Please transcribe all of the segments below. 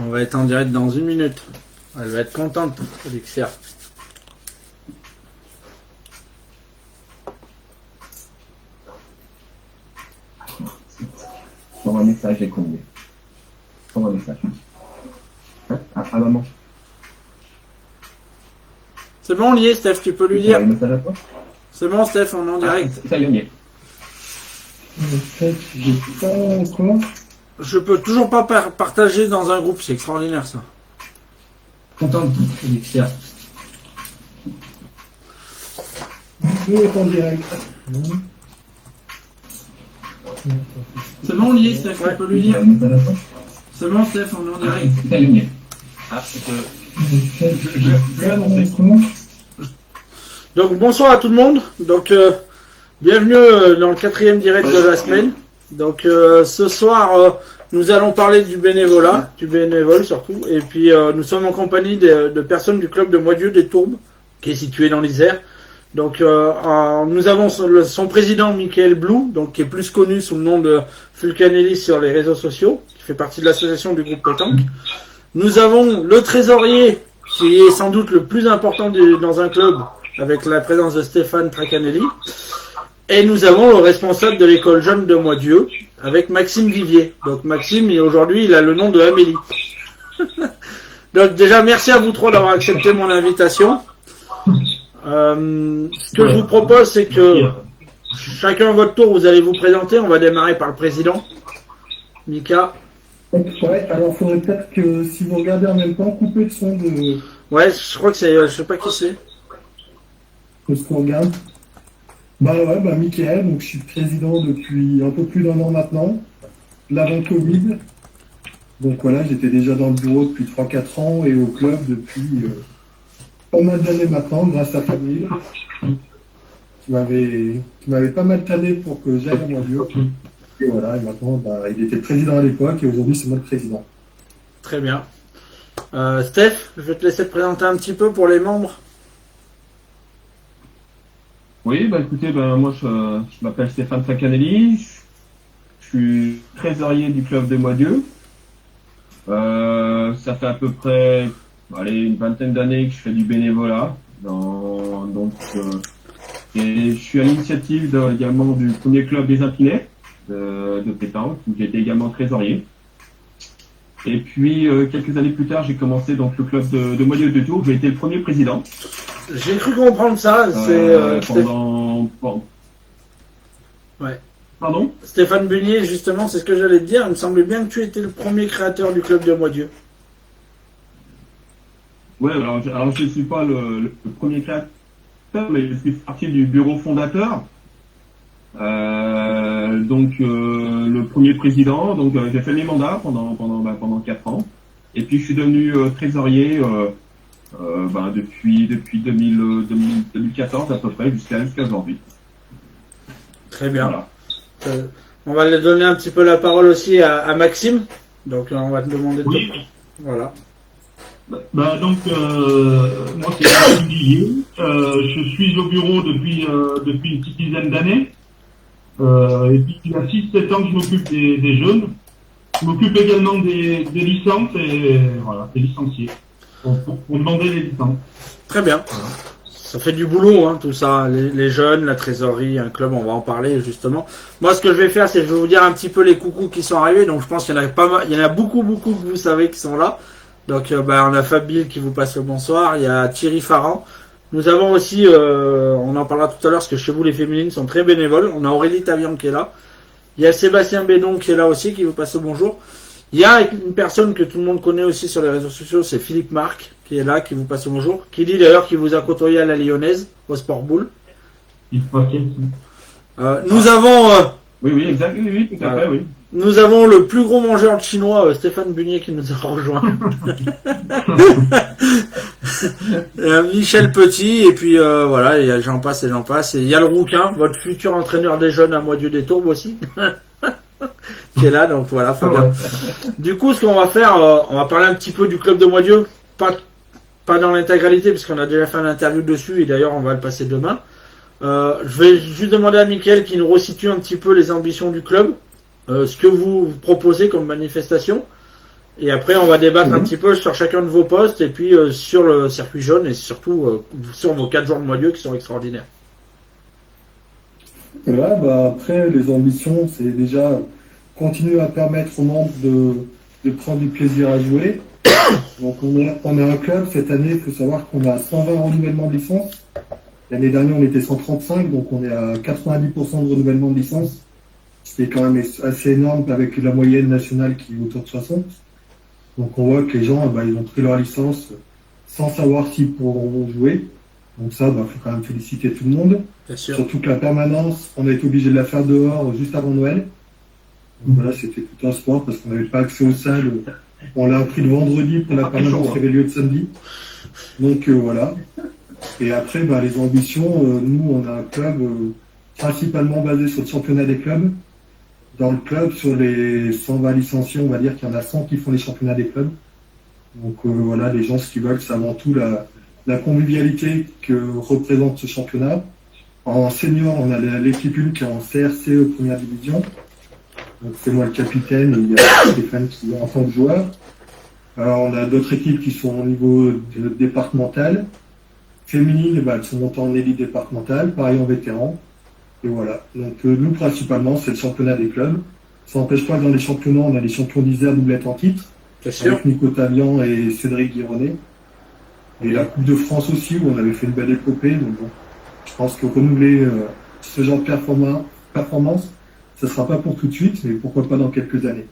On va être en direct dans 1 minute. Elle va être contente, Alexia. Envoie un message et combien. Envoie un message. Hein? À maman. C'est bon, on y est, Steph, tu peux lui dire. Un message à toi? C'est bon, Steph, on est en direct. Ça y est, on y est. J'ai pas encore. Je peux toujours pas partager dans un groupe, c'est extraordinaire ça. Contente, Alexia. Nous est en direct. C'est bon, on y est, Steph, tu peux lui dire. Un message à toi? C'est bon, Steph, on est en direct. Ça y est, on y est. Donc bonsoir à tout le monde. Donc bienvenue dans le 4e direct de la semaine. Donc ce soir nous allons parler du bénévolat, du bénévole surtout. Et puis nous sommes en compagnie de personnes du club de Moydieu des Tourbes, qui est situé dans l'Isère. Donc nous avons son président Michael Blou, donc qui est plus connu sous le nom de Fulcanelli sur les réseaux sociaux, qui fait partie de l'association du groupe Pétanque. Nous avons le trésorier, qui est sans doute le plus important dans un club, avec la présence de Stéphane Tracanelli. Et nous avons le responsable de l'école jeune de Moydieu, avec Maxime Vivier. Donc Maxime, aujourd'hui, il a le nom de Amélie. Donc déjà, merci à vous trois d'avoir accepté mon invitation. Ce que je vous propose, c'est que chacun à votre tour, vous allez vous présenter. On va démarrer par le président. Mika. Ouais, alors il faudrait peut-être que si vous regardez en même temps, couper le son de Ouais, je crois que c'est... je sais pas qui c'est. ce qu'on regarde. Bah ouais, Mickaël, donc je suis président depuis un peu plus d'1 an maintenant, l'avant Covid. Donc voilà, j'étais déjà dans le bureau depuis 3-4 ans et au club depuis pas mal d'années maintenant, grâce à Famille, qui m'avait pas mal tanné pour que j'aille à mon lieu. Et voilà, et maintenant, il était président à l'époque et aujourd'hui c'est moi le président. Très bien. Steph, je vais te laisser te présenter un petit peu pour les membres. Oui, écoutez, moi je m'appelle Stéphane Tracanelli, je suis trésorier du club de Moydieu. Ça fait à peu près une vingtaine d'années que je fais du bénévolat. Et je suis à l'initiative également du premier club des Impinais de pétanque, où j'ai été également trésorier. Et puis quelques années plus tard, j'ai commencé donc le club de Moydieu de Tours, j'ai été le premier président. J'ai cru comprendre ça. Ouais. Pardon ? Stéphane Bunier, justement, c'est ce que j'allais te dire. Il me semblait bien que tu étais le premier créateur du club de Moydieu. Ouais, alors je ne suis pas le premier créateur, mais je suis partie du bureau fondateur. Le premier président, j'ai fait mes mandats pendant 4 ans. Et puis je suis devenu trésorier depuis 2014 à peu près jusqu'à aujourd'hui. Très bien. Voilà. On va lui donner un petit peu la parole aussi à Maxime. Donc on va te demander de... Oui. Voilà. Moi c'est Maxime Guillet. Je suis au bureau depuis une petite dizaine d'années. Et puis il y a 6-7 ans que je m'occupe des jeunes. Je m'occupe également des licences et voilà, des licenciés. Pour demander les licences. Très bien. Ça fait du boulot, tout ça. Les jeunes, la trésorerie, un club, on va en parler justement. Moi, ce que je vais faire, c'est que je vais vous dire un petit peu les coucous qui sont arrivés. Donc, je pense qu'il y en a pas mal, il y en a beaucoup que vous savez qui sont là. Donc, on a Fabil qui vous passe le bonsoir. Il y a Thierry Farran. Nous avons aussi, on en parlera tout à l'heure, parce que chez vous, les féminines sont très bénévoles. On a Aurélie Tavian qui est là. Il y a Sébastien Bédon qui est là aussi, qui vous passe le bonjour. Il y a une personne que tout le monde connaît aussi sur les réseaux sociaux, c'est Philippe Marc, qui est là, qui vous passe le bonjour. Qui dit d'ailleurs qu'il vous a côtoyé à la Lyonnaise, au Sport Boule. Nous avons... Oui, exact, oui, tout à fait, oui. Nous avons le plus gros mangeur de chinois, Stéphane Bunier, qui nous a rejoint. Michel Petit, et puis voilà, et j'en passe. Et il y a le Rouquin, votre futur entraîneur des jeunes à Moydieu des Tourbes aussi, qui est là, donc voilà, Fabien. Du coup, ce qu'on va faire, on va parler un petit peu du club de Moydieu, pas dans l'intégralité, parce qu'on a déjà fait une interview dessus, et d'ailleurs on va le passer demain. Je vais juste demander à Mickaël qui nous resitue un petit peu les ambitions du club. Ce que vous proposez comme manifestation, Et après, on va débattre un petit peu sur chacun de vos postes et puis sur le circuit jaune et surtout sur vos 4 jours de mois qui sont extraordinaires. Et là, après, les ambitions, c'est déjà continuer à permettre aux membres de prendre du plaisir à jouer. Donc, on a un club cette année, il faut savoir qu'on a 120 renouvellements de licence. L'année dernière, on était 135, donc on est à 90% de renouvellement de licence. C'est quand même assez énorme avec la moyenne nationale qui est autour de 60. Donc on voit que les gens, ils ont pris leur licence sans savoir s'ils pourront jouer. Donc ça, faut quand même féliciter tout le monde. Bien sûr. Surtout que la permanence, on a été obligé de la faire dehors juste avant Noël. Donc voilà, c'était tout un sport parce qu'on n'avait pas accès aux salles. On l'a appris le vendredi pour la permanence qui avait lieu de samedi. Donc voilà. Et après, les ambitions, nous, on a un club principalement basé sur le championnat des clubs. Dans le club, sur les 120 licenciés, on va dire qu'il y en a 100 qui font les championnats des clubs. Donc voilà, les gens, ce qu'ils veulent, c'est avant tout la convivialité que représente ce championnat. En senior, on a l'équipe 1 qui est en CRCE première division. Donc c'est moi le capitaine et il y a Stéphane qui est en tant que joueur. Alors on a d'autres équipes qui sont au niveau départemental. Féminines, elles sont montées en élite départementale, pareil en vétéran. Et voilà. Donc nous, principalement, c'est le championnat des clubs. Ça n'empêche pas que dans les championnats, on a les champions d'Isère doublette en titre. Avec Nico Tavian et Cédric Guironnet. Et la Coupe de France aussi, où on avait fait une belle épopée. Donc bon, je pense que renouveler ce genre de performance, ça ne sera pas pour tout de suite, mais pourquoi pas dans quelques années.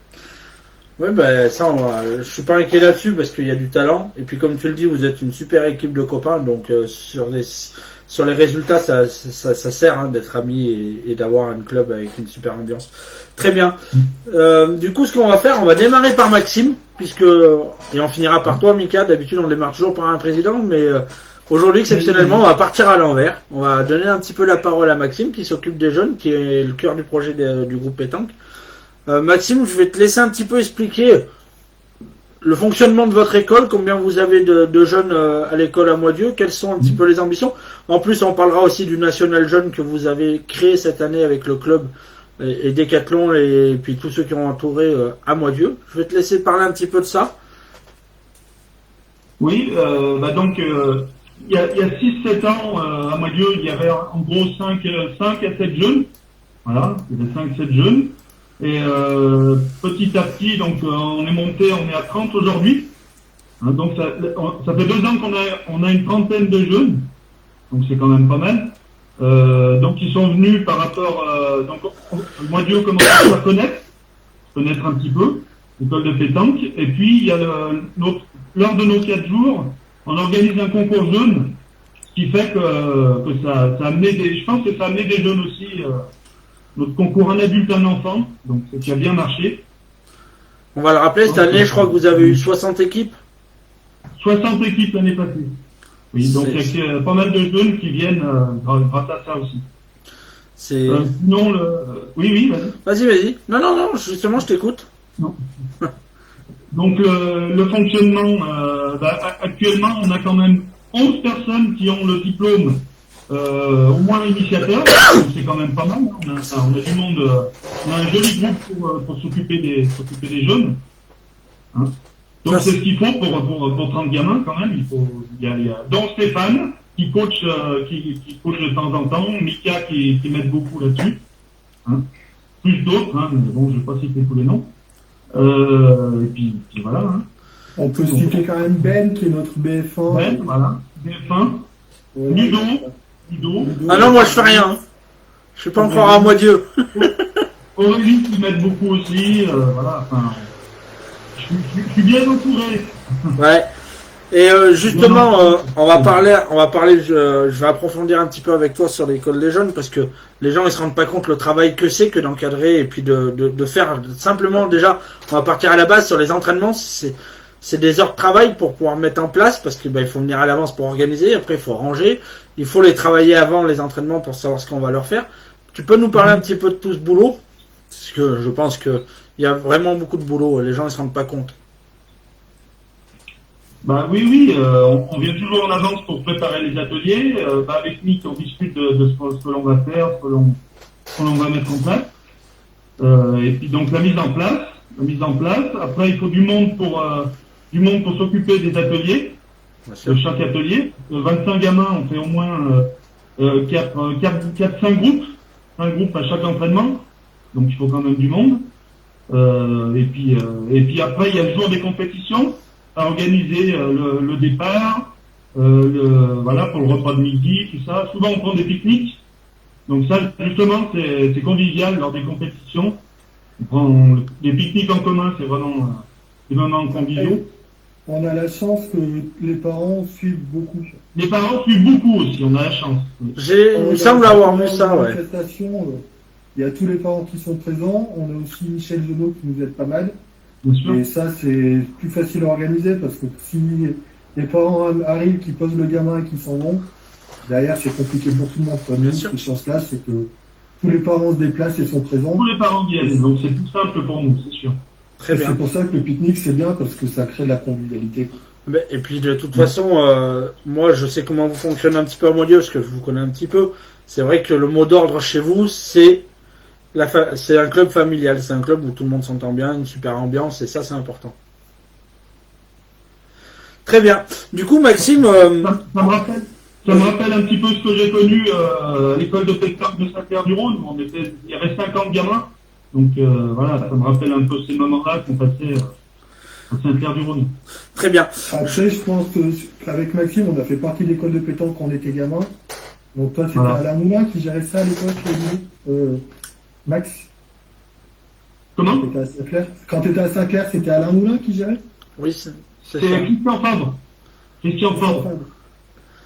Oui, ça, je suis pas inquiet là-dessus parce qu'il y a du talent. Et puis, comme tu le dis, vous êtes une super équipe de copains. Donc, sur les résultats, ça sert d'être amis et d'avoir un club avec une super ambiance. Très bien. Du coup, ce qu'on va faire, on va démarrer par Maxime, et on finira par toi, Mika. D'habitude, on démarre toujours par un président, mais aujourd'hui, exceptionnellement, on va partir à l'envers. On va donner un petit peu la parole à Maxime, qui s'occupe des jeunes, qui est le cœur du projet du groupe Pétanque. Maxime, je vais te laisser un petit peu expliquer le fonctionnement de votre école, combien vous avez de jeunes à l'école à Moitié, quelles sont un petit peu les ambitions. En plus, on parlera aussi du National Jeune que vous avez créé cette année avec le club et Décathlon et puis tous ceux qui ont entouré à Moitié. Je vais te laisser parler un petit peu de ça. Oui, donc il y a 6-7 ans à Moitié, il y avait en gros 5 à 7 jeunes. Voilà, il y avait 5-7 jeunes. Et petit à petit, donc on est à 30 aujourd'hui. Donc ça fait 2 ans qu'on a une trentaine de jeunes. Donc c'est quand même pas mal. Donc ils sont venus par rapport, moi Dieu commence à se connaître un petit peu, l'école de pétanque. Et puis il y a lors de nos 4 jours, on organise un concours jeune, ce qui fait que ça a amené je pense que ça a amené des jeunes aussi. Notre concours un adulte, un enfant, donc ça qui a bien marché. On va le rappeler, cette année, je crois que vous avez eu 60 équipes. 60 équipes l'année passée. Oui, donc il y a pas mal de jeunes qui viennent grâce à ça aussi. Sinon, oui, vas-y. Vas-y. Non, justement, je t'écoute. Non. Donc le fonctionnement, actuellement, on a quand même 11 personnes qui ont le diplôme au moins initiateur, c'est quand même pas mal. On a du monde, on a un joli groupe pour s'occuper des jeunes. Hein. Donc c'est ce qu'il faut pour 30 gamins quand même. Il y a dont Stéphane qui coach de temps en temps, Mika qui m'aide beaucoup là-dessus, hein. Plus d'autres, hein, mais bon, je vais pas citer tous les noms. Et puis voilà. Hein. On peut citer quand même Ben qui est notre BF1. Ben, voilà, BF1. Ludo. Ah non, moi je fais rien. Je suis pas encore à Moitié. Aurélie qui m'aide beaucoup aussi. Voilà, enfin, je suis bien entouré. Ouais. Et justement, on va parler. Je vais approfondir un petit peu avec toi sur l'école des jeunes parce que les gens ils se rendent pas compte le travail que c'est que d'encadrer et puis de faire simplement déjà. On va partir à la base sur les entraînements. C'est des heures de travail pour pouvoir mettre en place parce que il faut venir à l'avance pour organiser. Après, il faut ranger. Il faut les travailler avant les entraînements pour savoir ce qu'on va leur faire. Tu peux nous parler un petit peu de tout ce boulot? Parce que je pense que il y a vraiment beaucoup de boulot. Les gens ne se rendent pas compte. Oui, on vient toujours en avance pour préparer les ateliers. Avec Nick, on discute de ce que l'on va faire, ce que l'on va mettre en place. Et puis donc la mise en place. mise en place. Après, il faut du monde pour s'occuper des ateliers, Bien sûr. de chaque atelier. 25 gamins, on fait au moins 4-5 groupes, un groupe à chaque entraînement. Donc il faut quand même du monde. Et puis après, il y a le jour des compétitions à organiser le départ, voilà, pour le repas de midi, tout ça. Souvent, on prend des pique-niques. Donc ça, justement, c'est convivial lors des compétitions. On prend des pique-niques en commun, c'est vraiment des moments conviviaux. On a la chance que les parents suivent beaucoup. Les parents suivent beaucoup aussi, on a la chance. Il me semble avoir vu ça, ouais. Il y a tous les parents qui sont présents. On a aussi Michel Genot qui nous aide pas mal. Bien sûr. Et ça, c'est plus facile à organiser parce que si les parents arrivent, qui posent le gamin et qui s'en vont, derrière, c'est compliqué pour tout le monde. Nous, cette chance-là, c'est que tous les parents se déplacent et sont présents. Tous les parents viennent, donc c'est plus simple pour nous, c'est sûr. Très bien. C'est pour ça que le pique-nique, c'est bien parce que ça crée de la convivialité. Et puis de toute façon, moi je sais comment vous fonctionnez un petit peu à Molière parce que je vous connais un petit peu. C'est vrai que le mot d'ordre chez vous, c'est un club familial, c'est un club où tout le monde s'entend bien, une super ambiance et ça c'est important. Très bien. Du coup Maxime, Ça me rappelle un petit peu ce que j'ai connu à l'école de pétanque de Saint-Pierre-du-Rhône. Il y avait 50 gamins. Donc voilà, ça me rappelle un peu ces moments-là qu'on passait à Saint-Pierre-du-Rhône. très bien. Après, je pense qu'avec Maxime, on a fait partie de l'école de pétanque quand on était gamin. Donc toi, c'était Alain Moulin qui gérait ça à l'époque, Max. Comment? Quand tu étais à Saint-Clair, c'était Alain Moulin qui gérait? Oui, c'est ça. Christian Fabre. Christian Fabre.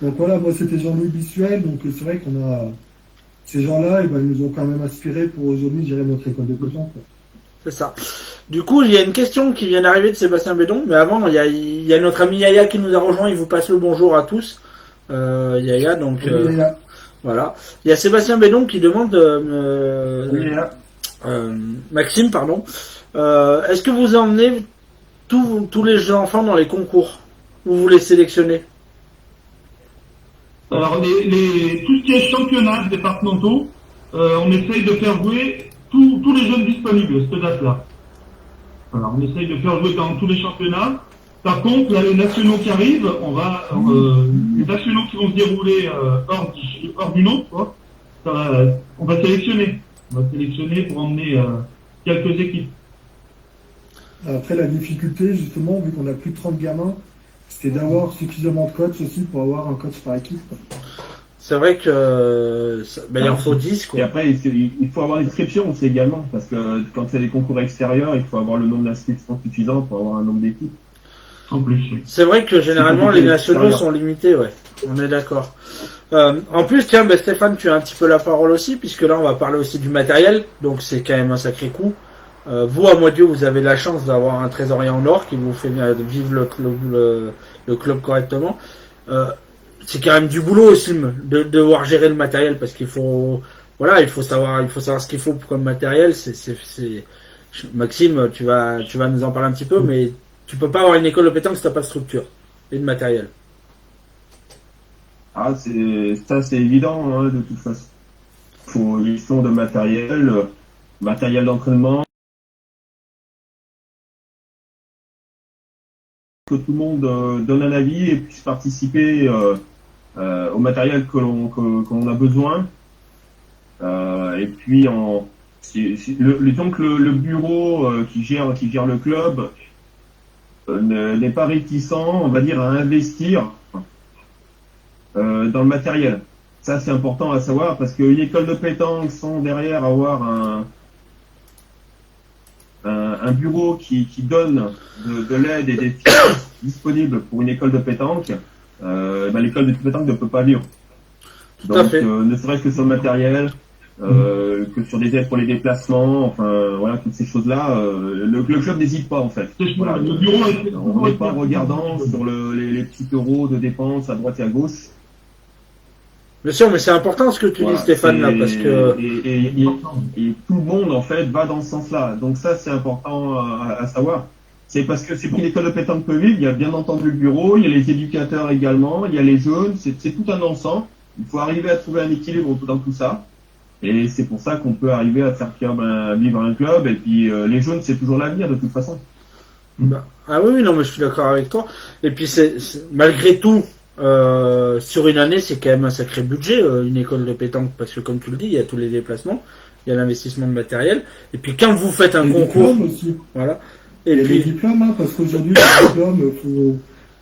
Donc voilà, moi c'était Jean-Louis Bissuel, donc c'est vrai qu'on a ces gens-là, ils nous ont quand même inspiré pour aujourd'hui gérer notre école de pétanque. C'est ça. Du coup, il y a une question qui vient d'arriver de Sébastien Bédon, mais avant, il y a notre ami Yaya qui nous a rejoint, il vous passe le bonjour à tous. Yaya, donc voilà. Il y a Sébastien Bédon qui demande Maxime, pardon. Est-ce que vous emmenez tous les enfants dans les concours ou vous les sélectionnez? Alors, tout ce qui est championnat départementaux, on essaye de faire jouer tous les jeunes disponibles, cette date-là. Alors, on essaye de faire jouer dans tous les championnats. Par contre, là, les nationaux qui arrivent, les nationaux qui vont se dérouler hors du nôtre, quoi, on va sélectionner. On va sélectionner pour emmener quelques équipes. Après, la difficulté, justement, vu qu'on a plus de 30 gamins, c'était d'avoir suffisamment de coachs aussi pour avoir un coach par équipe. C'est vrai que il en faut 10 quoi. Et après, il faut avoir l'inscription aussi également, parce que quand c'est des concours extérieurs, il faut avoir le nombre d'inscriptions suffisant pour avoir un nombre d'équipes. En plus, oui. C'est vrai que généralement les nationaux sont limités, ouais. On est d'accord. En plus, tiens, Stéphane, tu as un petit peu la parole aussi, puisque là on va parler aussi du matériel, donc c'est quand même un sacré coup. Vous, à Moitié, vous avez la chance d'avoir un trésorier en or qui vous fait vivre le club correctement. C'est quand même du boulot aussi de devoir gérer le matériel parce qu'il faut savoir ce qu'il faut comme matériel. Maxime, tu vas nous en parler un petit peu, mais tu peux pas avoir une école de pétanque si t'as pas de structure et de matériel. Ah, c'est évident, hein, de toute façon. Il faut une gestion de matériel d'entraînement. Que tout le monde donne un avis et puisse participer au matériel qu'on a besoin. Et puis donc le bureau qui gère le club n'est pas réticent, on va dire, à investir dans le matériel. Ça c'est important à savoir parce qu'une école de pétanque sans derrière avoir un bureau qui donne de l'aide et des finances disponibles pour une école de pétanque, l'école de pétanque ne peut pas vivre. Tout à fait. Ne serait-ce que sur le matériel, que sur des aides pour les déplacements, enfin voilà, toutes ces choses-là, le club n'hésite pas en fait. Voilà, le bureau on n'est pas regardant sur les petits euros de dépenses à droite et à gauche. Bien sûr, mais c'est important ce que tu dis, Stéphane, là, parce que... Et tout le monde, en fait, va dans ce sens-là. Donc ça, c'est important à savoir. C'est parce que c'est pour une école de pétanque peut vivre, il y a bien entendu le bureau, il y a les éducateurs également, il y a les jeunes, c'est tout un ensemble. Il faut arriver à trouver un équilibre dans tout ça. Et c'est pour ça qu'on peut arriver à faire vivre un club. Et puis les jeunes, c'est toujours l'avenir de toute façon. Ah oui, non, mais je suis d'accord avec toi. Et puis malgré tout, sur une année, c'est quand même un sacré budget, une école de pétanque, parce que comme tu le dis, il y a tous les déplacements, il y a l'investissement de matériel. Et puis quand vous faites un Les concours, diplômes aussi. voilà. Et Et les puis diplômes, hein, parce qu'aujourd'hui, les diplômes,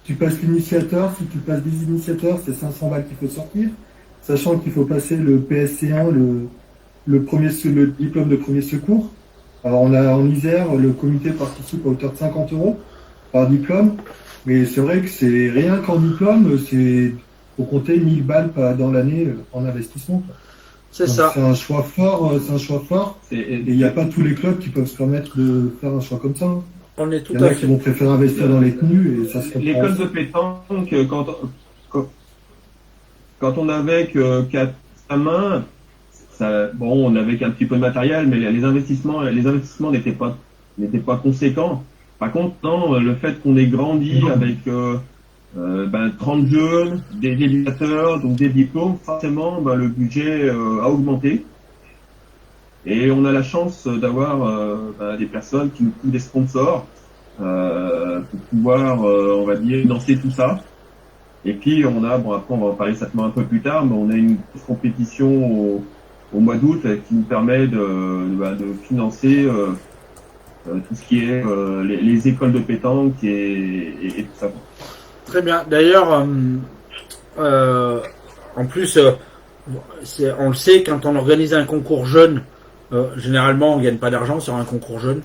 tu passes l'initiateur, si tu passes des initiateurs, c'est 500 balles qu'il faut sortir, sachant qu'il faut passer le PSC1, le diplôme de premier secours. Alors en Isère, le comité participe à hauteur de 50 € par diplôme, mais c'est vrai que c'est rien qu'en diplôme, faut compter 1000 balles dans l'année en investissement, quoi. c'est Donc ça. c'est un choix fort, et il n'y a pas tous les clubs qui peuvent se permettre de faire un choix comme ça, hein. On est tout Il y en à a qui fait. vont préférer investir dans les tenues et ça se comprend. L'école de pétanque, quand on avait que 4 mains, bon, on avait qu'un petit peu de matériel, mais les investissements n'étaient pas conséquents. Par contre, non, le fait qu'on ait grandi avec 30 jeunes, des éducateurs, donc des diplômes, forcément, le budget a augmenté. Et on a la chance d'avoir des personnes qui nous coûtent des sponsors pour pouvoir, on va dire, financer tout ça. Et puis on a, après on va en parler certainement un peu plus tard, mais on a une compétition au mois d'août qui nous permet de financer tout ce qui est les écoles de pétanque et tout ça. Très bien. D'ailleurs, en plus, on le sait, quand on organise un concours jeune, généralement on gagne pas d'argent sur un concours jeune.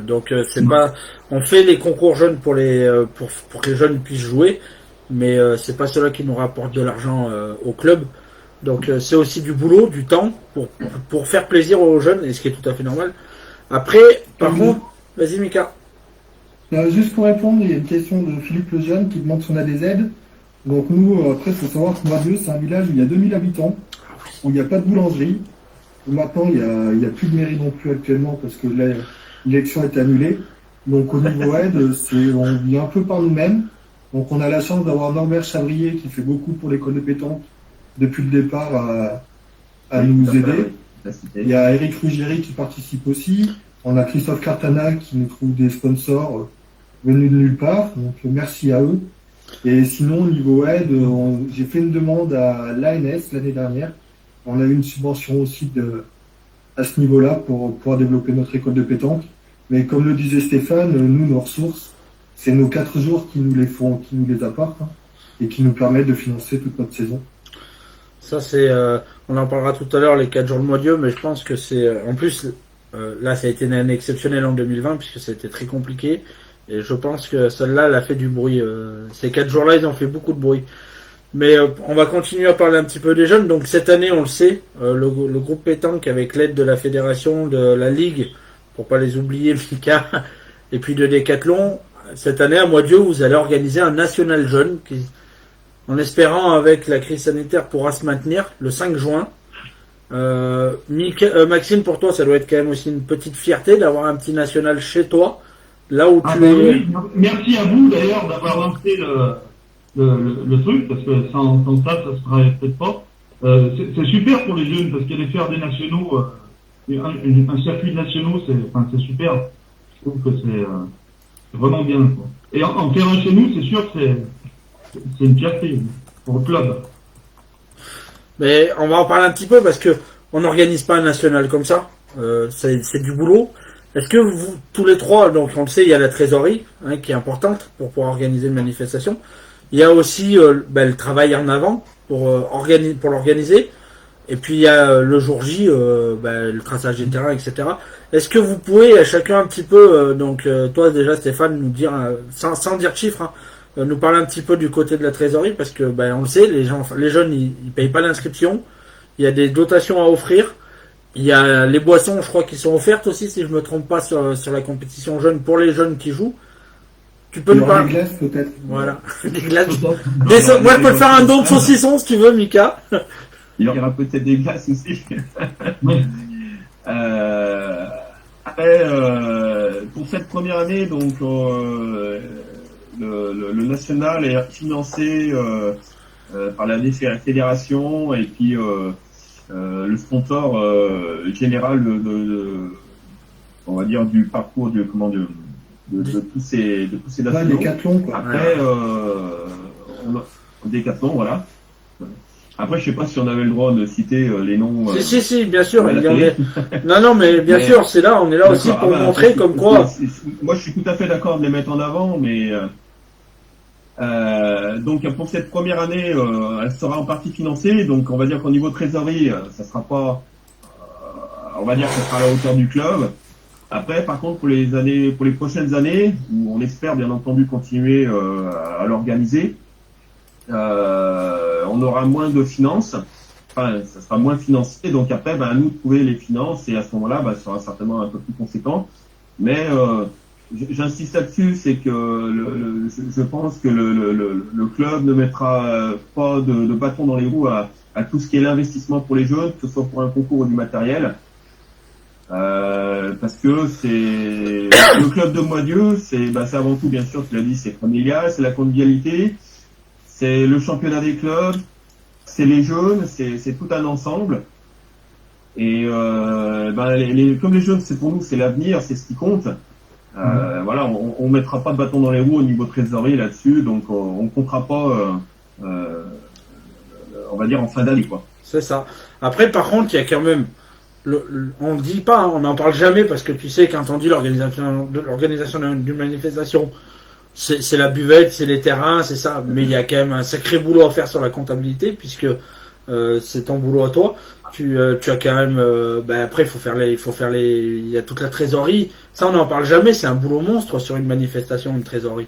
Donc c'est pas, on fait les concours jeunes pour que les jeunes puissent jouer, mais c'est pas cela qui nous rapporte de l'argent au club. Donc c'est aussi du boulot, du temps pour faire plaisir aux jeunes, et ce qui est tout à fait normal. Après, par contre, vas-y Mika. Juste pour répondre, il y a une question de Philippe Lejeune qui demande si on a des aides. Donc nous, après, il faut savoir que Moisieux, c'est un village où il y a 2000 habitants, où il n'y a pas de boulangerie. Maintenant, il n'y a plus de mairie non plus actuellement parce que l'élection est annulée. Donc au niveau aide, on vit un peu par nous-mêmes. Donc on a la chance d'avoir Norbert Chavrier qui fait beaucoup pour l'école de pétanque depuis le départ à nous aider. Il y a Eric Ruggieri qui participe aussi. On a Christophe Cartana qui nous trouve des sponsors venus de nulle part. Donc merci à eux. Et sinon, au niveau aide, j'ai fait une demande à l'ANS l'année dernière. On a eu une subvention aussi à ce niveau-là pour pouvoir développer notre école de pétanque. Mais comme le disait Stéphane, nous, nos ressources, c'est nos 4 jours qui nous les apportent, hein, et qui nous permettent de financer toute notre saison. Ça on en parlera tout à l'heure, les 4 jours de mois de Dieu, mais je pense que en plus, là ça a été une année exceptionnelle en 2020 puisque ça a été très compliqué, et je pense que celle-là, elle a fait du bruit. Ces 4 jours-là, ils ont fait beaucoup de bruit. Mais on va continuer à parler un petit peu des jeunes. Donc cette année, on le sait, le groupe pétanque, avec l'aide de la fédération, de la ligue, pour pas les oublier, Mika, et puis de Décathlon, cette année à Mois-Dieu, vous allez organiser un national jeune en espérant, avec la crise sanitaire, pourra se maintenir le 5 juin. Maxime, pour toi, ça doit être quand même aussi une petite fierté d'avoir un petit national chez toi, là où tu es. Oui. Merci à vous d'ailleurs d'avoir lancé le truc, parce que sans ça se ferait peut-être pas. C'est super pour les jeunes, parce qu'aller faire des nationaux, un circuit de nationaux, c'est super. Je trouve que c'est vraiment bien, quoi. Et en faire un chez nous, c'est sûr que c'est une fierté pour le club. Mais on va en parler un petit peu parce que on n'organise pas un national comme ça. C'est du boulot. Est-ce que vous, tous les trois, donc on le sait, il y a la trésorerie, hein, qui est importante pour pouvoir organiser une manifestation. Il y a aussi le travail en avant pour l'organiser. Et puis il y a le jour J, le traçage des terrains, etc. Est-ce que vous pouvez à chacun un petit peu, toi déjà Stéphane, nous dire, sans dire de chiffres, hein, nous parler un petit peu du côté de la trésorerie, parce que on le sait, les jeunes ils payent pas l'inscription. Il y a des dotations à offrir. Il y a les boissons, je crois, qui sont offertes aussi, si je me trompe pas, sur la compétition jeune pour les jeunes qui jouent. Tu peux nous parler. Des glaces peut-être. Voilà. Des glaces. Moi, je peux te faire un don de saucisson si tu veux, Mika. Il y aura peut-être des glaces aussi. Après, pour cette première année, donc le national est financé par la fédération, et puis le sponsor général on va dire du parcours de tous ces Là, nationaux. Décathlon, quoi. Après, Décathlon, voilà. Après, je sais pas si on avait le droit de citer les noms. Si, bien sûr. à la Il y en télé. est... Non, mais bien sûr, c'est là, on est là aussi D'accord. pour montrer comme quoi. Moi, je suis tout à fait d'accord de les mettre en avant, mais donc pour cette première année, elle sera en partie financée. Donc, on va dire qu'au niveau trésorerie, ça sera pas, on va dire que ça sera à la hauteur du club. Après, par contre, pour les prochaines années, où on espère bien entendu continuer à l'organiser, on aura moins de finances. Enfin, ça sera moins financé. Donc après, à nous de trouver les finances et à ce moment-là, ça sera certainement un peu plus conséquent. Mais j'insiste là-dessus, c'est que je pense que le club ne mettra pas de bâton dans les roues à tout ce qui est l'investissement pour les jeunes, que ce soit pour un concours ou du matériel. Parce que c'est le club de Moitié, c'est avant tout, bien sûr, tu l'as dit, c'est familial, c'est la convivialité, c'est le championnat des clubs, c'est les jeunes, c'est tout un ensemble. Et comme les jeunes, c'est pour nous, c'est l'avenir, c'est ce qui compte. Voilà, on mettra pas de bâton dans les roues au niveau trésorerie là-dessus, donc on comptera pas, on va dire en fin d'année, quoi. C'est ça. Après, par contre, il y a quand même. On ne dit pas, on n'en parle jamais parce que tu sais, quand on dit l'organisation d'une manifestation, c'est la buvette, c'est les terrains, c'est ça. Mais il y a quand même un sacré boulot à faire sur la comptabilité puisque c'est ton boulot à toi. Tu as quand même. Après, il y a toute la trésorerie. Ça, on n'en parle jamais. C'est un boulot monstre sur une manifestation, une trésorerie.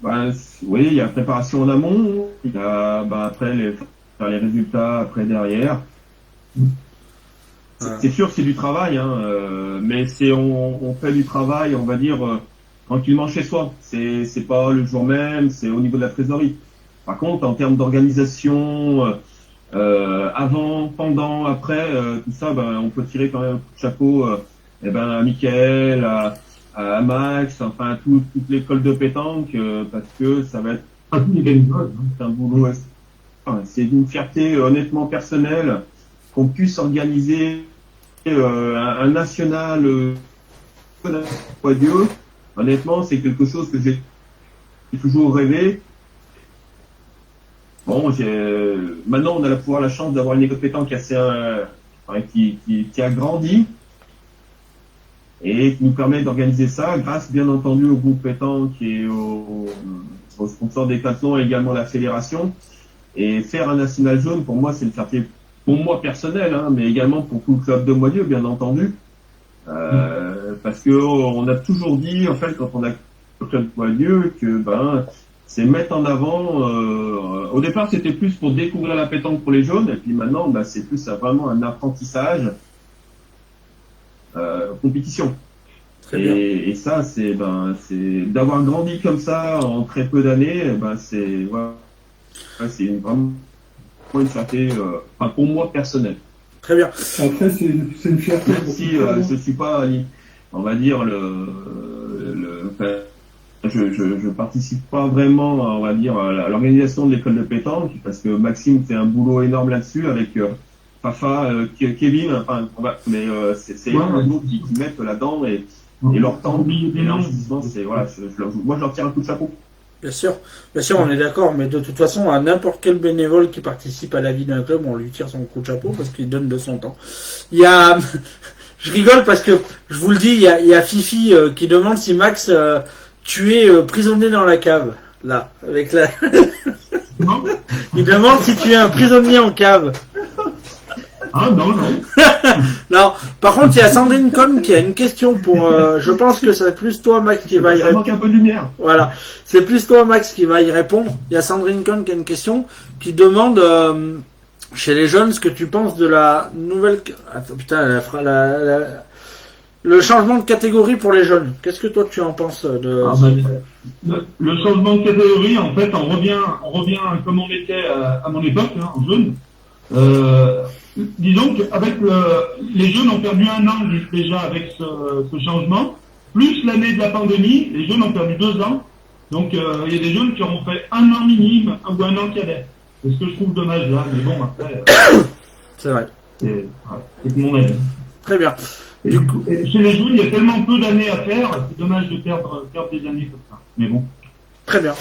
Oui, il y a la préparation en amont. Il y a après faire les résultats après derrière. C'est sûr que c'est du travail, mais on fait du travail, on va dire, tranquillement chez soi. C'est pas le jour même, c'est au niveau de la trésorerie. Par contre, en termes d'organisation, avant, pendant, après, tout ça, on peut tirer quand même un coup de chapeau à Mickaël, à Max, enfin toute l'école de pétanque, parce que ça va être un boulot. C'est une fierté honnêtement personnelle qu'on puisse organiser un national Dieu. Honnêtement, c'est quelque chose que j'ai toujours rêvé. Bon, maintenant on a la chance d'avoir une école de pétanque qui a grandi et qui nous permet d'organiser ça grâce bien entendu au groupe pétanque et aux sponsors Décathlon et également la fédération. Et faire un national jaune, pour moi, c'est une fierté, pour moi personnel, mais également pour tout le club de Moitié, bien entendu. Parce que on a toujours dit, en fait, quand on a le club de Moitié, que c'est mettre en avant. Au départ, c'était plus pour découvrir la pétanque pour les jeunes, et puis maintenant, c'est plus vraiment un apprentissage, compétition. Et ça, c'est d'avoir grandi comme ça en très peu d'années, c'est vraiment une fierté, pour moi personnelle. Très bien. Après, c'est une fierté. Même si je suis pas, on va dire je participe pas vraiment, on va dire, à l'organisation de l'école de pétanque parce que Maxime fait un boulot énorme là-dessus avec Fafa, Kevin, mais c'est un boulot qui mettent là-dedans et leur temps, l'investissement, c'est moi je leur tire un coup de chapeau. Bien sûr, on est d'accord, mais de toute façon, à n'importe quel bénévole qui participe à la vie d'un club, on lui tire son coup de chapeau parce qu'il donne de son temps. Il y a, je rigole parce que, je vous le dis, il y a Fifi qui demande si Max, tu es prisonnier dans la cave, là, avec la... Il demande si tu es un prisonnier en cave. Ah non. Non, par contre, il y a Sandrine Cohn qui a une question pour... je pense que c'est plus toi, Max, qui va y répondre. Ça manque un peu de lumière. Voilà, c'est plus toi, Max, qui va y répondre. Il y a Sandrine Cohn qui a une question qui demande chez les jeunes ce que tu penses de la nouvelle... Attends, putain, le changement de catégorie pour les jeunes. Qu'est-ce que toi tu en penses de... Le changement de catégorie, en fait, on revient comme on était à mon époque, en jeune. Disons qu'avec les jeunes ont perdu un an déjà avec ce changement, plus l'année de la pandémie, les jeunes ont perdu 2 ans. Donc il y a des jeunes qui ont fait un an minime ou un an cadet. C'est ce que je trouve dommage là, mais bon, après, C'est vrai. c'est mon avis. Très bien. Et, et chez les jeunes, il y a tellement peu d'années à faire, c'est dommage de perdre des années comme ça. Mais bon. Très bien.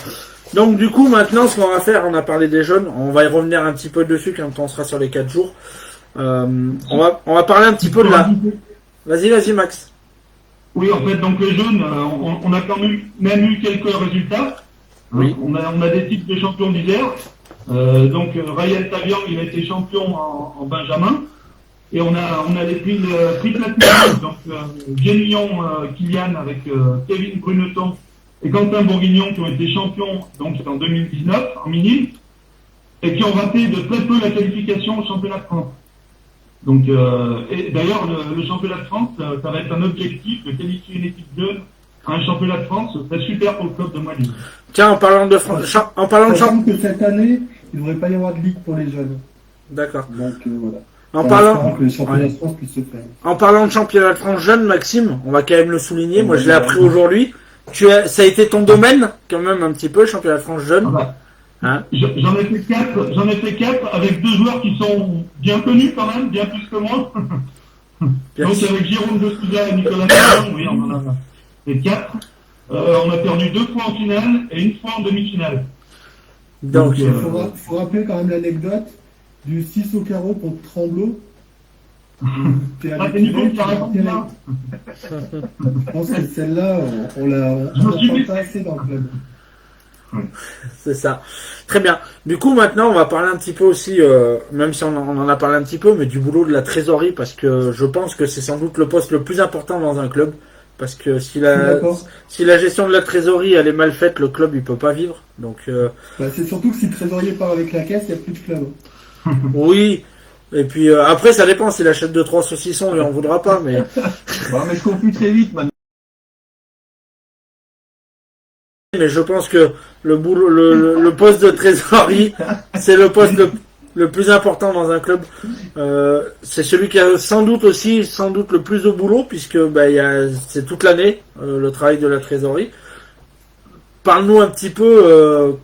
Donc du coup maintenant ce qu'on va faire, on a parlé des jeunes, on va y revenir un petit peu dessus quand on sera sur les 4 jours. On va parler un petit peu de la... Vas-y Max. Oui, en fait, donc les jeunes, on a quand même eu quelques résultats. Oui. On a des titres de champion d'hiver. Donc Ryan Tavian, il a été champion en Benjamin. Et on a les prix Platinum, donc Guémillon Kylian avec Kevin Bruneton et Quentin Bourguignon qui ont été champions donc en 2019 en minime et qui ont raté de très peu la qualification au championnat de France. Donc et d'ailleurs le championnat de France, ça va être un objectif de qualifier une équipe jeune à un championnat de France, ce serait super pour le club de Moilly. Tiens, en parlant de France, sachant que cette année, il ne devrait pas y avoir de ligue pour les jeunes. D'accord. Donc voilà. En parlant... que le championnat de France puisse se faire. En parlant de championnat de France jeune, Maxime, on va quand même le souligner, moi je l'ai appris aujourd'hui. Ça a été ton domaine, quand même, un petit peu, le championnat de France jeune. Hein? J'en ai fait quatre avec deux joueurs qui sont bien connus quand même, bien plus que moi. Donc avec Jérôme de Souza et Nicolas Perron, oui, on en a fait 4. On a perdu 2 fois en finale et 1 fois en demi-finale. Donc il faut rappeler quand même l'anecdote du 6 au carreau contre Tremblot. C'est Nico qui a raconté ça. Je pense que celle-là, on la parle pas assez dans le club. C'est ça. Très bien. Du coup, maintenant, on va parler un petit peu aussi, même si on en a parlé un petit peu, mais du boulot de la trésorerie, parce que je pense que c'est sans doute le poste le plus important dans un club. Parce que si la gestion de la trésorerie elle est mal faite, le club il peut pas vivre. Donc c'est surtout que si le trésorier part avec la caisse, il n'y a plus de club. Oui. Et puis après ça dépend, s'il achète 2-3 saucissons, il en voudra pas, mais. Bon, mais je conclue très vite maintenant. Mais je pense que le poste de trésorerie, c'est le poste le plus important dans un club. C'est celui qui a sans doute le plus de boulot, puisque c'est toute l'année le travail de la trésorerie. Parle-nous un petit peu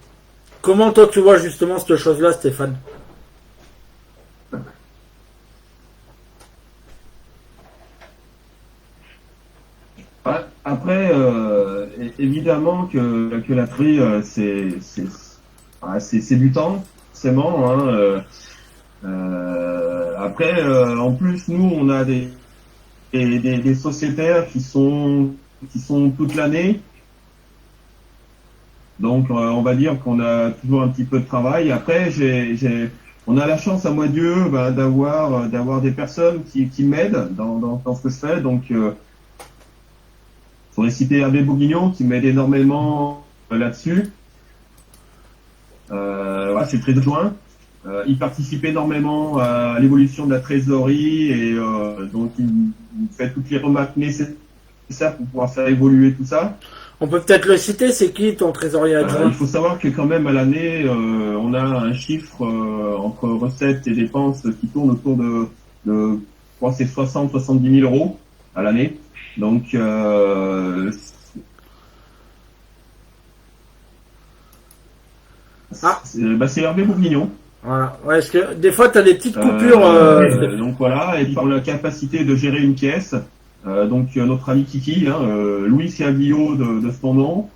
comment toi tu vois justement cette chose-là, Stéphane. Après, évidemment que la tri, c'est du temps, forcément. Hein, après, en plus, nous, on a des sociétaires qui sont toute l'année. Donc, on va dire qu'on a toujours un petit peu de travail. Après, on a la chance, à moi Dieu, d'avoir des personnes qui m'aident dans ce que je fais. Donc, je voudrais citer Hervé Bourguignon qui m'aide énormément là-dessus. C'est le trésorier. Il participe énormément à l'évolution de la trésorerie et donc il fait toutes les remarques nécessaires pour pouvoir faire évoluer tout ça. On peut peut-être le citer, c'est qui ton trésorier adjoint? Il faut savoir que quand même à l'année, on a un chiffre entre recettes et dépenses qui tourne autour de je crois que c'est 60-70 000 euros à l'année. Donc, c'est Hervé Bourguignon. Voilà. Ouais, parce que des fois, tu as des petites coupures. Donc voilà, et par la capacité de gérer une caisse, donc notre ami Kiki, Louis Ciaguillo de son nom.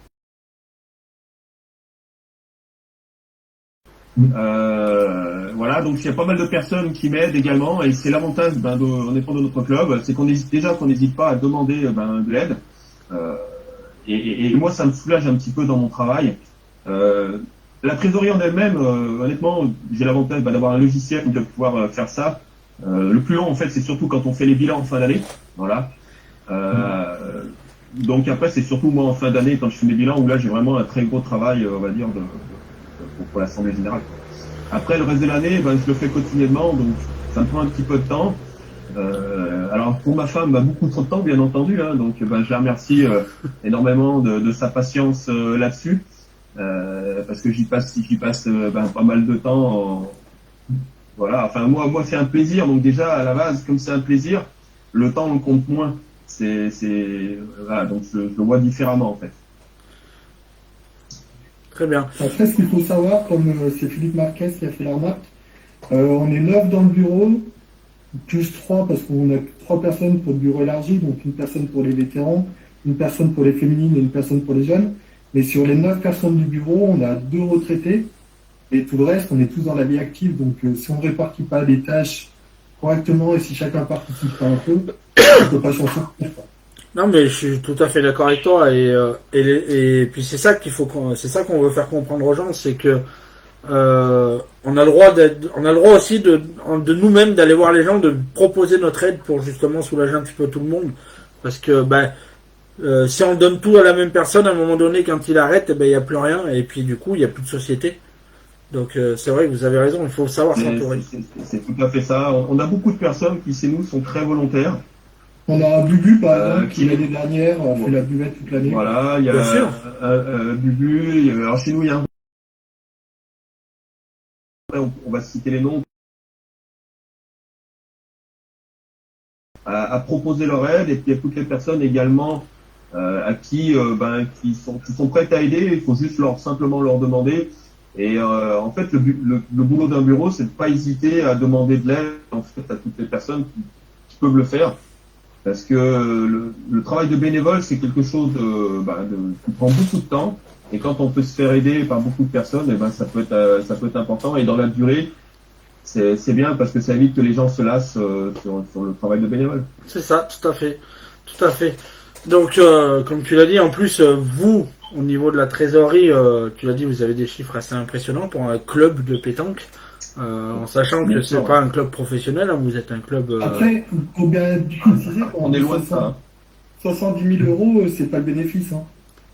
Voilà, donc il y a pas mal de personnes qui m'aident également, et c'est l'avantage en étant de notre club, c'est qu'on n'hésite pas à demander de l'aide. Et moi, ça me soulage un petit peu dans mon travail. La trésorerie en elle-même, honnêtement, j'ai l'avantage d'avoir un logiciel de pouvoir faire ça. Le plus long, en fait, c'est surtout quand on fait les bilans en fin d'année. Voilà. Donc après, c'est surtout moi en fin d'année, quand je fais mes bilans, où là, j'ai vraiment un très gros travail, on va dire, pour l'Assemblée Générale. Après, le reste de l'année, je le fais quotidiennement, donc ça me prend un petit peu de temps. Alors pour ma femme, beaucoup trop de temps, bien entendu, donc je la remercie énormément de sa patience là-dessus, parce que j'y passe pas mal de temps. Voilà, enfin moi c'est un plaisir, donc déjà à la base, comme c'est un plaisir, le temps on compte moins. Voilà, donc je le vois différemment en fait. Très bien. Après, ce qu'il faut savoir, comme c'est Philippe Marquez qui a fait la remarque, on est 9 dans le bureau, plus 3 parce qu'on a 3 personnes pour le bureau élargi, donc une personne pour les vétérans, une personne pour les féminines et une personne pour les jeunes. Mais sur les 9 personnes du bureau, on a 2 retraités et tout le reste, on est tous dans la vie active. Donc si on ne répartit pas les tâches correctement et si chacun participe pas un peu, on ne peut pas s'en sortir. Non, mais je suis tout à fait d'accord avec toi et puis c'est ça c'est ça qu'on veut faire comprendre aux gens, c'est que on a le droit aussi de nous-mêmes d'aller voir les gens, de proposer notre aide pour justement soulager un petit peu tout le monde, parce que si on donne tout à la même personne, à un moment donné, quand il arrête, il n'y a plus rien et puis du coup il n'y a plus de société. Donc c'est vrai que vous avez raison, il faut savoir s'entourer. C'est tout à fait ça. On a beaucoup de personnes qui, chez nous, sont très volontaires. On a Bubu, par exemple, qui l'année dernière a fait la buvette toute l'année. Voilà, il y Bien sûr. a Bubu, alors chez nous, il y a on va citer les noms, à proposer leur aide, et puis il y a toutes les personnes également à qui sont prêtes à aider, il faut juste simplement leur demander. Et en fait, le boulot d'un bureau, c'est de pas hésiter à demander de l'aide en fait à toutes les personnes qui peuvent le faire, parce que le travail de bénévole, c'est quelque chose qui prend beaucoup de temps, et quand on peut se faire aider par beaucoup de personnes, ça peut être important, et dans la durée, c'est bien parce que ça évite que les gens se lassent sur le travail de bénévole. C'est ça, tout à fait, tout à fait. Donc, comme tu l'as dit, en plus, vous, au niveau de la trésorerie, tu l'as dit, vous avez des chiffres assez impressionnants pour un club de pétanque, en sachant que c'est pas un club professionnel, hein, vous êtes un club. Après, il faut bien préciser on est loin de ça. 70 000 euros, c'est pas le bénéfice. Hein.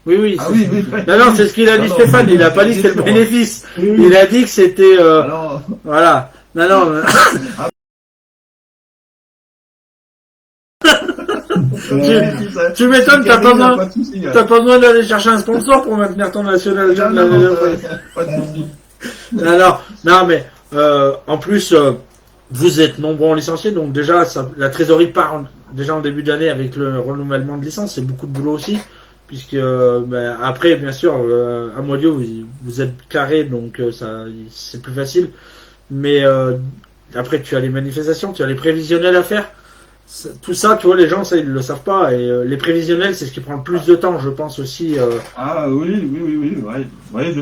Oui, oui. Ah oui. Non, c'est ce qu'il a dit, Stéphane. Il a pas dit que c'était le bénéfice. Oui. Il a dit que c'était. Alors, Voilà. Non. Tu m'étonnes, t'as pas besoin d'aller chercher un sponsor pour maintenir ton national. Non, mais en plus, vous êtes nombreux licenciés, donc déjà la trésorerie part déjà en début d'année avec le renouvellement de licence, c'est beaucoup de boulot aussi, puisque après, bien sûr, à Modio, vous êtes carré, donc ça c'est plus facile, mais après tu as les manifestations, tu as les prévisionnels à faire. Tout ça, tu vois, les gens, ça, ils le savent pas. Et les prévisionnels, c'est ce qui prend le plus de temps, je pense aussi. Ah oui, ouais,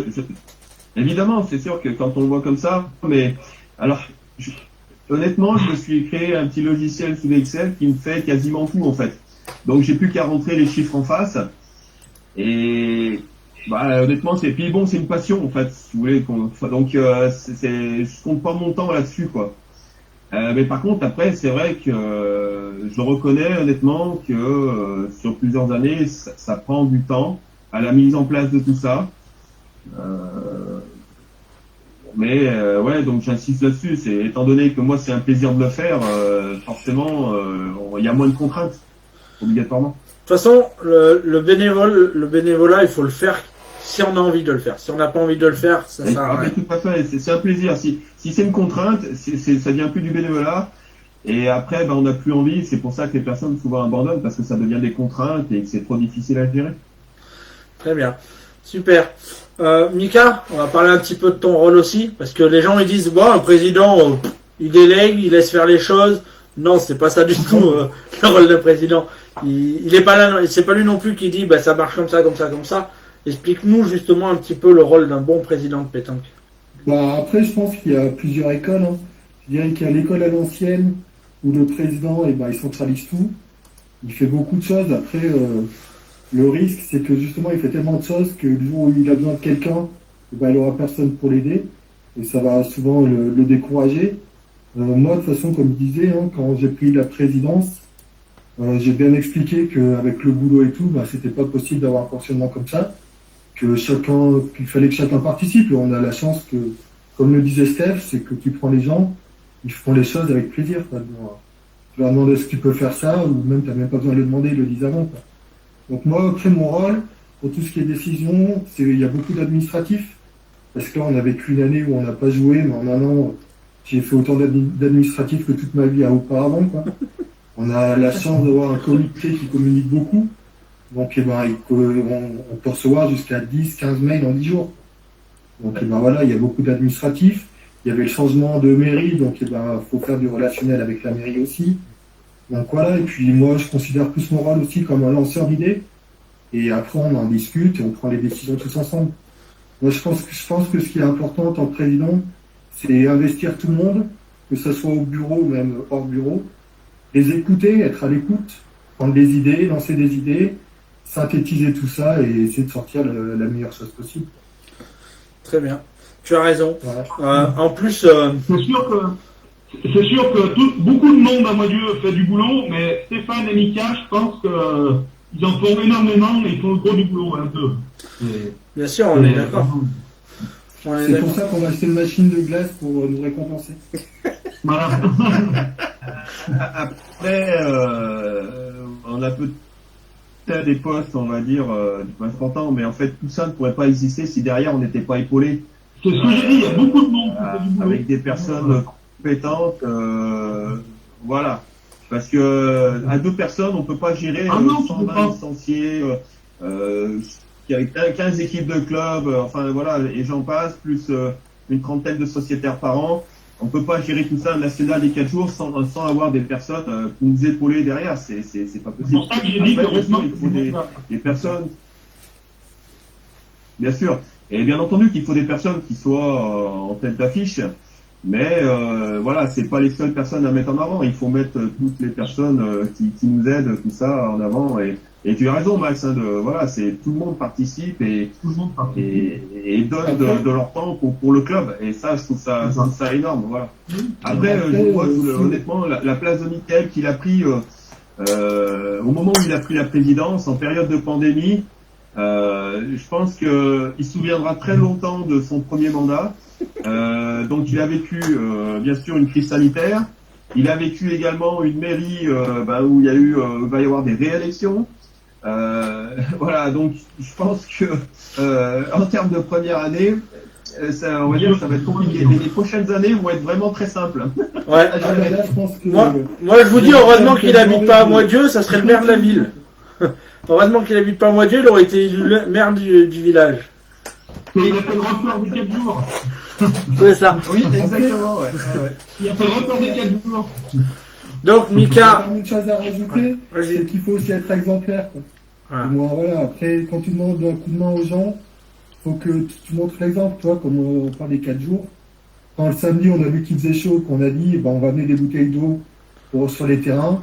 évidemment, c'est sûr que quand on le voit comme ça, mais alors, honnêtement, je me suis créé un petit logiciel sous Excel qui me fait quasiment tout en fait. Donc j'ai plus qu'à rentrer les chiffres en face. Et honnêtement, c'est une passion en fait, si vous voulez. Donc je compte pas mon temps là-dessus quoi. Mais par contre, après, c'est vrai que je reconnais honnêtement que sur plusieurs années, ça prend du temps à la mise en place de tout ça. Donc j'insiste là-dessus. C'est étant donné que moi, c'est un plaisir de le faire, forcément, il y a moins de contraintes, obligatoirement. De toute façon, le bénévolat, il faut le faire si on a envie de le faire. Si on n'a pas envie de le faire, ça sert à rien. Tout à fait, c'est un plaisir. Si c'est une contrainte, ça devient plus du bénévolat. Et après, on n'a plus envie. C'est pour ça que les personnes souvent abandonnent, parce que ça devient des contraintes et que c'est trop difficile à gérer. Très bien. Super. Mika, on va parler un petit peu de ton rôle aussi, parce que les gens ils disent un président, il délègue, il laisse faire les choses. Non, c'est pas ça du tout le rôle de président. Il est pas là, c'est pas lui non plus qui dit ça marche comme ça, comme ça, comme ça. Explique-nous justement un petit peu le rôle d'un bon président de pétanque. Après, je pense qu'il y a plusieurs écoles. Hein. Je dirais qu'il y a l'école à l'ancienne où le président, il centralise tout. Il fait beaucoup de choses. Après, le risque, c'est que justement, il fait tellement de choses que le jour où il a besoin de quelqu'un, il n'aura personne pour l'aider. Et ça va souvent le décourager. Moi, de toute façon, comme je disais, quand j'ai pris la présidence, j'ai bien expliqué qu'avec le boulot et tout, c'était pas possible d'avoir un fonctionnement comme ça. Qu'il fallait que chacun participe. Et on a la chance que, comme le disait Steph, c'est que tu prends les gens, ils font les choses avec plaisir. Quoi. Tu leur demandes est-ce que tu peux faire ça, ou même tu n'as même pas besoin de le demander, ils le disent avant. Quoi. Donc moi, après mon rôle, pour tout ce qui est décision, il y a beaucoup d'administratifs. Parce que là, on a vécu une année où on n'a pas joué, mais en un an, j'ai fait autant d'administratifs que toute ma vie auparavant. Quoi. On a la chance d'avoir un comité qui communique beaucoup. Donc, on peut recevoir jusqu'à 10, 15 mails en 10 jours. Donc ben voilà, il y a beaucoup d'administratifs. Il y avait le changement de mairie, donc faut faire du relationnel avec la mairie aussi. Donc voilà, et puis moi je considère plus mon rôle aussi comme un lanceur d'idées. Et après on en discute et on prend les décisions tous ensemble. Moi je pense que ce qui est important en tant que président, c'est investir tout le monde, que ce soit au bureau ou même hors bureau, les écouter, être à l'écoute, prendre des idées, lancer des idées, synthétiser tout ça et essayer de sortir la meilleure chose possible. Très bien. Tu as raison. Voilà. En plus, C'est sûr que beaucoup de monde à Moitié fait du boulot, mais Stéphane et Mika, je pense qu'ils en font énormément et ils font le gros du boulot un peu. bien sûr, on est d'accord. On est C'est pour d'accord. ça qu'on a acheté une machine de glace pour nous récompenser. Voilà. Après, on a peut-être des postes, on va dire, du moins 30 ans, mais en fait, tout ça ne pourrait pas exister si derrière on n'était pas épaulé C'est ce que j'ai dit, il y a beaucoup de monde qui fait du boulot. avec des personnes compétentes. Voilà. Parce que à deux personnes, on peut pas gérer Ah non, tu peux 120 pas. licenciés, avec 15 équipes de clubs, enfin voilà, et j'en passe, plus une trentaine de sociétaires par an. On peut pas gérer tout ça national les 4 jours sans avoir des personnes pour nous épauler derrière. C'est pas C'est possible. pour ça que j'ai dit que Après, bien sûr, heureusement il faut des personnes, bien sûr, et bien entendu qu'il faut des personnes qui soient en tête d'affiche, mais voilà, c'est pas les seules personnes à mettre en avant. Il faut mettre toutes les personnes qui nous aident, tout ça en avant. Et tu as raison, Max. Voilà, c'est tout le monde participe et tout le monde participe. et donne de leur temps pour le club. Et ça, je trouve ça énorme. Voilà. Après, je vois honnêtement la place de Mickaël qu'il a pris au moment où il a pris la présidence en période de pandémie. Je pense que il se souviendra très longtemps de son premier mandat. Donc il a vécu bien sûr une crise sanitaire. Il a vécu également une mairie où il va y avoir des réélections. Voilà, donc je pense que en termes de première année, on va dire que ça va être compliqué. Mais les prochaines années vont être vraiment très simples. Ouais. Ah, mais là, je pense que... Moi, je vous dis, heureusement qu'il habite pas à Moitié, ça serait le maire de la ville. Heureusement qu'il habite pas à Moitié, il aurait été le maire du village. Et il a fait le record des 4 jours. C'est ça. Oui, exactement. Ouais. Il a fait le record des 4 jours. Donc, J'ai Mika, une chose à rajouter, vas-y. c'est qu'il faut aussi être exemplaire. Quoi. Voilà. Moi, voilà, après, quand tu demandes un coup de main aux gens, faut que tu montres l'exemple, toi, comme on parle des 4 jours. Quand le samedi, on a vu qu'il faisait chaud, qu'on a dit, on va amener des bouteilles d'eau sur les terrains,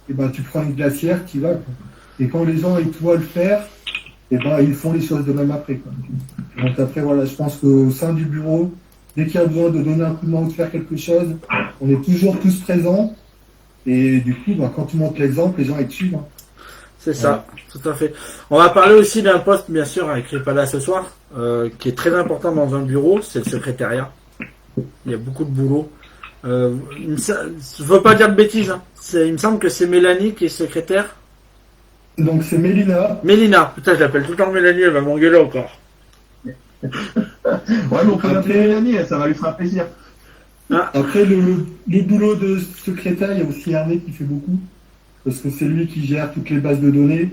et tu prends une glacière, tu y vas. Quoi. Et quand les gens, ils te voient le faire, ils font les choses de même après. Quoi. Donc après, voilà, je pense qu'au sein du bureau, dès qu'il y a besoin de donner un coup de main ou de faire quelque chose, on est toujours tous présents. Et du coup, quand tu montres l'exemple, les gens ils te suivent. Hein. C'est ça, tout à fait. On va parler aussi d'un poste, bien sûr, avec Ripala ce soir, qui est très important dans un bureau, c'est le secrétariat. Il y a beaucoup de boulot. Je veux pas dire de bêtises, hein. Il me semble que c'est Mélanie qui est secrétaire. Donc c'est Mélina. Mélina, putain, je l'appelle tout le temps Mélanie, elle va m'engueuler encore. Ouais, mais on peut l'appeler Mélanie, ça va lui faire plaisir. Après, le boulot de secrétaire, il y a aussi Hervé qui fait beaucoup. Parce que c'est lui qui gère toutes les bases de données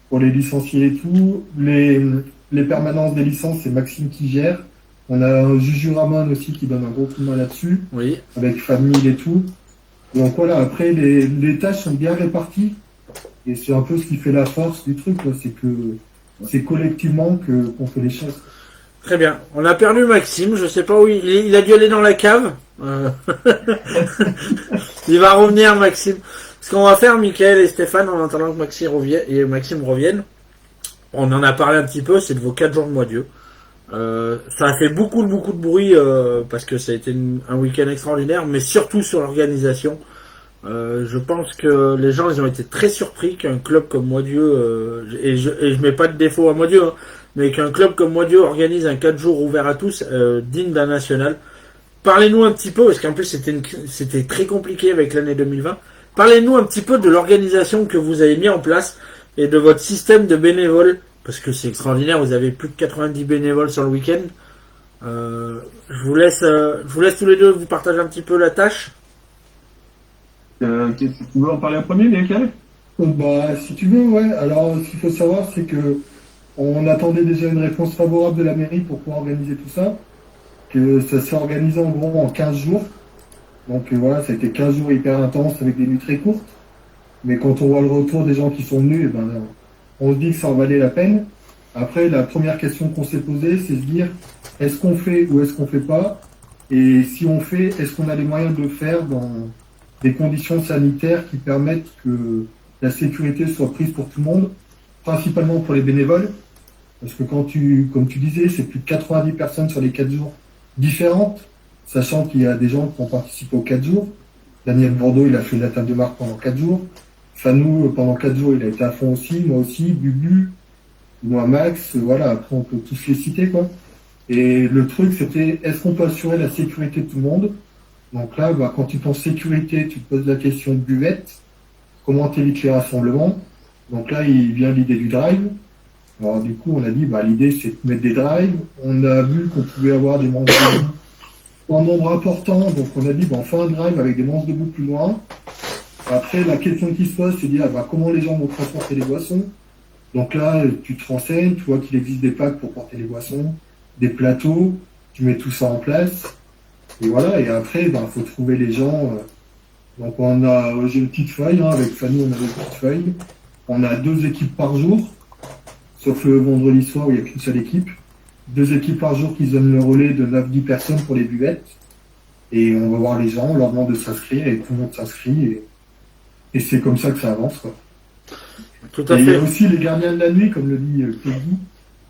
pour les licenciés et tout. Les permanences des licences, c'est Maxime qui gère. On a Juju Ramon aussi qui donne un gros coup de main là-dessus. Oui. Avec famille et tout. Donc voilà, après, les tâches sont bien réparties. Et c'est un peu ce qui fait la force du truc, c'est que c'est collectivement qu'on fait les choses. Très bien. On a perdu Maxime, je sais pas où il a dû aller dans la cave. Il va revenir, Maxime. Ce qu'on va faire, Mickaël et Stéphane, en attendant que Maxime revienne, on en a parlé un petit peu, c'est de vos 4 jours de mois Dieu. Ça a fait beaucoup de bruit parce que ça a été un week-end extraordinaire, mais surtout sur l'organisation. Je pense que les gens ils ont été très surpris qu'un club comme Moitié, et je mets pas de défaut à Moitié, hein, mais qu'un club comme Moitié organise un 4 jours ouvert à tous, digne d'un national. Parlez-nous un petit peu, parce qu'en plus c'était très compliqué avec l'année 2020. Parlez-nous un petit peu de l'organisation que vous avez mis en place et de votre système de bénévoles, parce que c'est extraordinaire, vous avez plus de 90 bénévoles sur le week-end. Je vous laisse tous les deux vous partager un petit peu la tâche. Tu veux en parler en premier, Mickaël? Si tu veux, ouais. Alors, ce qu'il faut savoir, c'est que On attendait déjà une réponse favorable de la mairie pour pouvoir organiser tout ça, que ça s'est organisé en gros en 15 jours. Donc voilà, ça a été 15 jours hyper intenses avec des nuits très courtes. Mais quand on voit le retour des gens qui sont venus, eh ben, on se dit que ça en valait la peine. Après, la première question qu'on s'est posée, c'est se dire, est-ce qu'on fait ou est-ce qu'on fait pas? Et si on fait, est-ce qu'on a les moyens de le faire dans des conditions sanitaires qui permettent que la sécurité soit prise pour tout le monde, principalement pour les bénévoles? Parce que comme tu disais, c'est plus de 90 personnes sur les 4 jours différentes, sachant qu'il y a des gens qui ont participé aux 4 jours. Daniel Bordeaux, il a fait la table de marque pendant 4 jours. Fanou, pendant 4 jours, il a été à fond aussi, moi aussi, Bubu, moi Max, voilà, après on peut tous les citer, quoi. Et le truc, c'était, est-ce qu'on peut assurer la sécurité de tout le monde? Donc là, bah, quand tu penses sécurité, tu te poses la question de buvette, comment t'évites les rassemblements? Donc là, il vient l'idée du drive. Alors du coup, on a dit, bah, l'idée, c'est de mettre des drives. On a vu qu'on pouvait avoir des manches debout en nombre important, donc on a dit, bah, on fait un drive avec des manches debout plus loin. Après, la question qui se pose, c'est de dire, bah, comment les gens vont transporter les boissons? Donc là, tu te renseignes, tu vois qu'il existe des packs pour porter les boissons, des plateaux, tu mets tout ça en place. Et voilà, et après, ben, faut trouver les gens. Donc j'ai une petite feuille, hein, avec Fanny, on a une petite feuille. On a 2 équipes par jour, sauf le vendredi soir où il n'y a qu'une seule équipe. 2 équipes par jour qui donnent le relais de 9-10 personnes pour les buvettes. Et on va voir les gens, on leur demande de s'inscrire, et tout le monde s'inscrit. Et c'est comme ça que ça avance, quoi. Tout à Et il y fait. a aussi les gardiens de la nuit, comme le dit Peggy.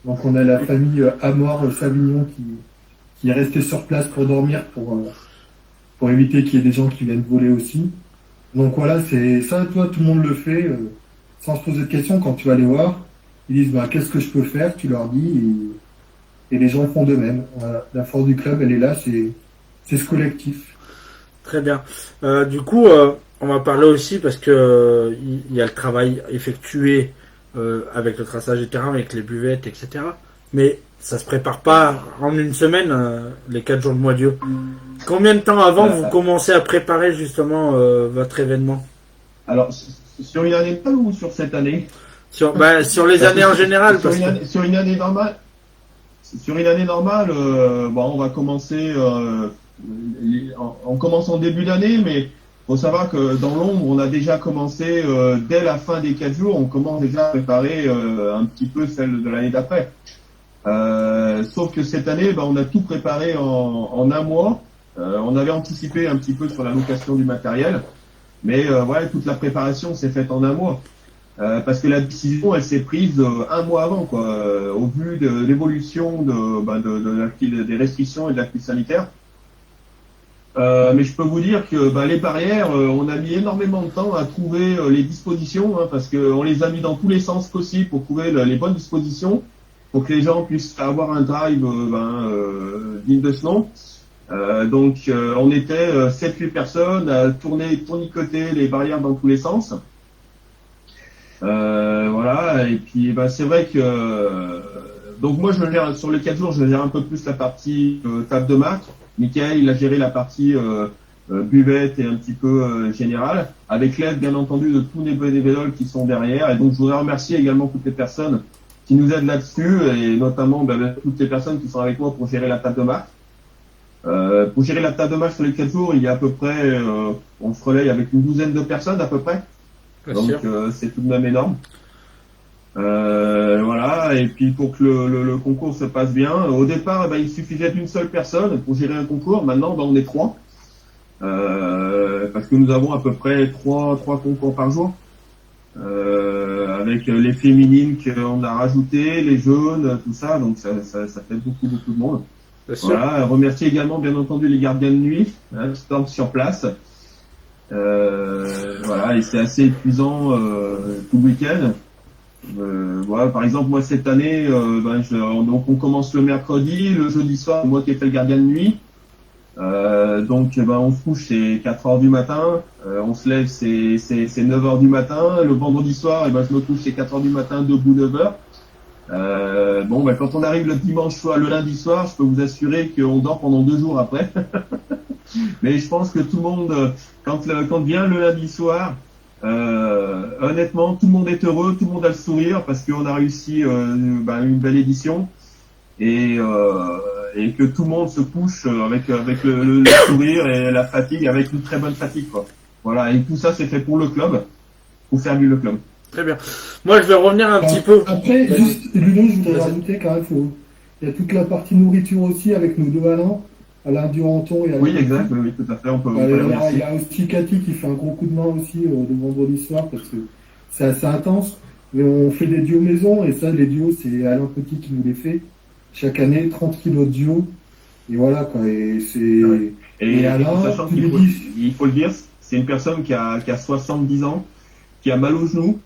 Donc on a la famille Amor Savignon qui est restée sur place pour dormir, pour éviter qu'il y ait des gens qui viennent voler aussi. Donc voilà, c'est ça, toi, tout le monde le fait, sans se poser de questions. Quand tu vas les voir, ils disent, bah, qu'est-ce que je peux faire? Tu leur dis, et les gens font de même. Voilà. La force du club, elle est là, c'est ce collectif. Très bien. Du coup, on va parler aussi parce que il y a le travail effectué avec le traçage des terrains, avec les buvettes, etc. Mais ça se prépare pas en une semaine, les 4 jours de mois Dieu. Combien de temps avant vous commencez à préparer justement votre événement? Alors, sur une année normale ou sur cette année? Sur les années en général, parce que Sur une année normale, bon, on va commencer, on commence en début d'année, mais faut savoir que dans l'ombre, on a déjà commencé dès la fin des 4 jours, on commence déjà à préparer un petit peu celle de l'année d'après. Sauf que cette année, bah, on a tout préparé en un mois. On avait anticipé un petit peu sur la location du matériel, mais ouais, toute la préparation s'est faite en un mois. Parce que la décision, elle s'est prise un mois avant, quoi, au vu de l'évolution des restrictions et de la crise sanitaire. Mais je peux vous dire que les barrières, on a mis énormément de temps à trouver les dispositions, hein, parce qu'on les a mis dans tous les sens possibles pour trouver les bonnes dispositions, pour que les gens puissent avoir un drive digne de ce nom. Donc on était 7-8 personnes à tournicoter les barrières dans tous les sens. Voilà, et puis c'est vrai que donc moi je gère sur les 4 jours, je gère un peu plus la partie table de marque. Michael, il a géré la partie buvette et un petit peu générale, avec l'aide bien entendu de tous les bénévoles qui sont derrière. Et donc je voudrais remercier également toutes les personnes qui nous aident là-dessus, et notamment toutes les personnes qui sont avec moi pour gérer la table de marque. Pour gérer la table de marque sur les 4 jours, il y a à peu près, on se relaye avec une douzaine de personnes à peu près. Donc c'est tout de même énorme. Voilà, et puis pour que le concours se passe bien, au départ il suffisait d'une seule personne pour gérer un concours. Maintenant on est 3, parce que nous avons à peu près 3 concours par jour, avec les féminines qu'on a rajoutées, les jeunes, tout ça, donc ça fait beaucoup de monde. Voilà, remercier également bien entendu les gardiens de nuit, hein, qui sont sur place. Voilà, et c'est assez épuisant tout le week-end. Voilà, par exemple, moi cette année, donc on commence le mercredi, le jeudi soir, c'est moi qui ai fait le gardien de nuit. Donc on se couche, c'est 4h du matin, on se lève, c'est 9h du matin. Le vendredi soir, je me couche, c'est 4h du matin, debout 9h. Quand on arrive le dimanche soir, le lundi soir, je peux vous assurer qu'on dort pendant 2 jours après. Mais je pense que tout le monde, quand vient le lundi soir, honnêtement, tout le monde est heureux, tout le monde a le sourire parce qu'on a réussi une belle édition et que tout le monde se couche avec le sourire et la fatigue, avec une très bonne fatigue, quoi. Voilà, et tout ça c'est fait pour le club, pour faire vivre le club. Très bien. Moi, je vais revenir un petit peu. Après, juste, Ludo, je voudrais rajouter quand même, il y a toute la partie nourriture aussi avec nos deux Alain Duranton et Alain. Oui, exact, oui, tout à fait, on peut les Il remercier. y a aussi Cathy qui fait un gros coup de main aussi le vendredi soir parce que c'est assez intense. Mais on fait des duos maison et ça, les duos, c'est Alain Petit qui nous les fait. Chaque année, 30 kilos de duos. Et voilà, quoi. Et c'est. Ouais. Et Alain, sachant tous qu'il les faut, 10. il faut le dire, c'est une personne qui a 70 ans, qui a mal aux genoux,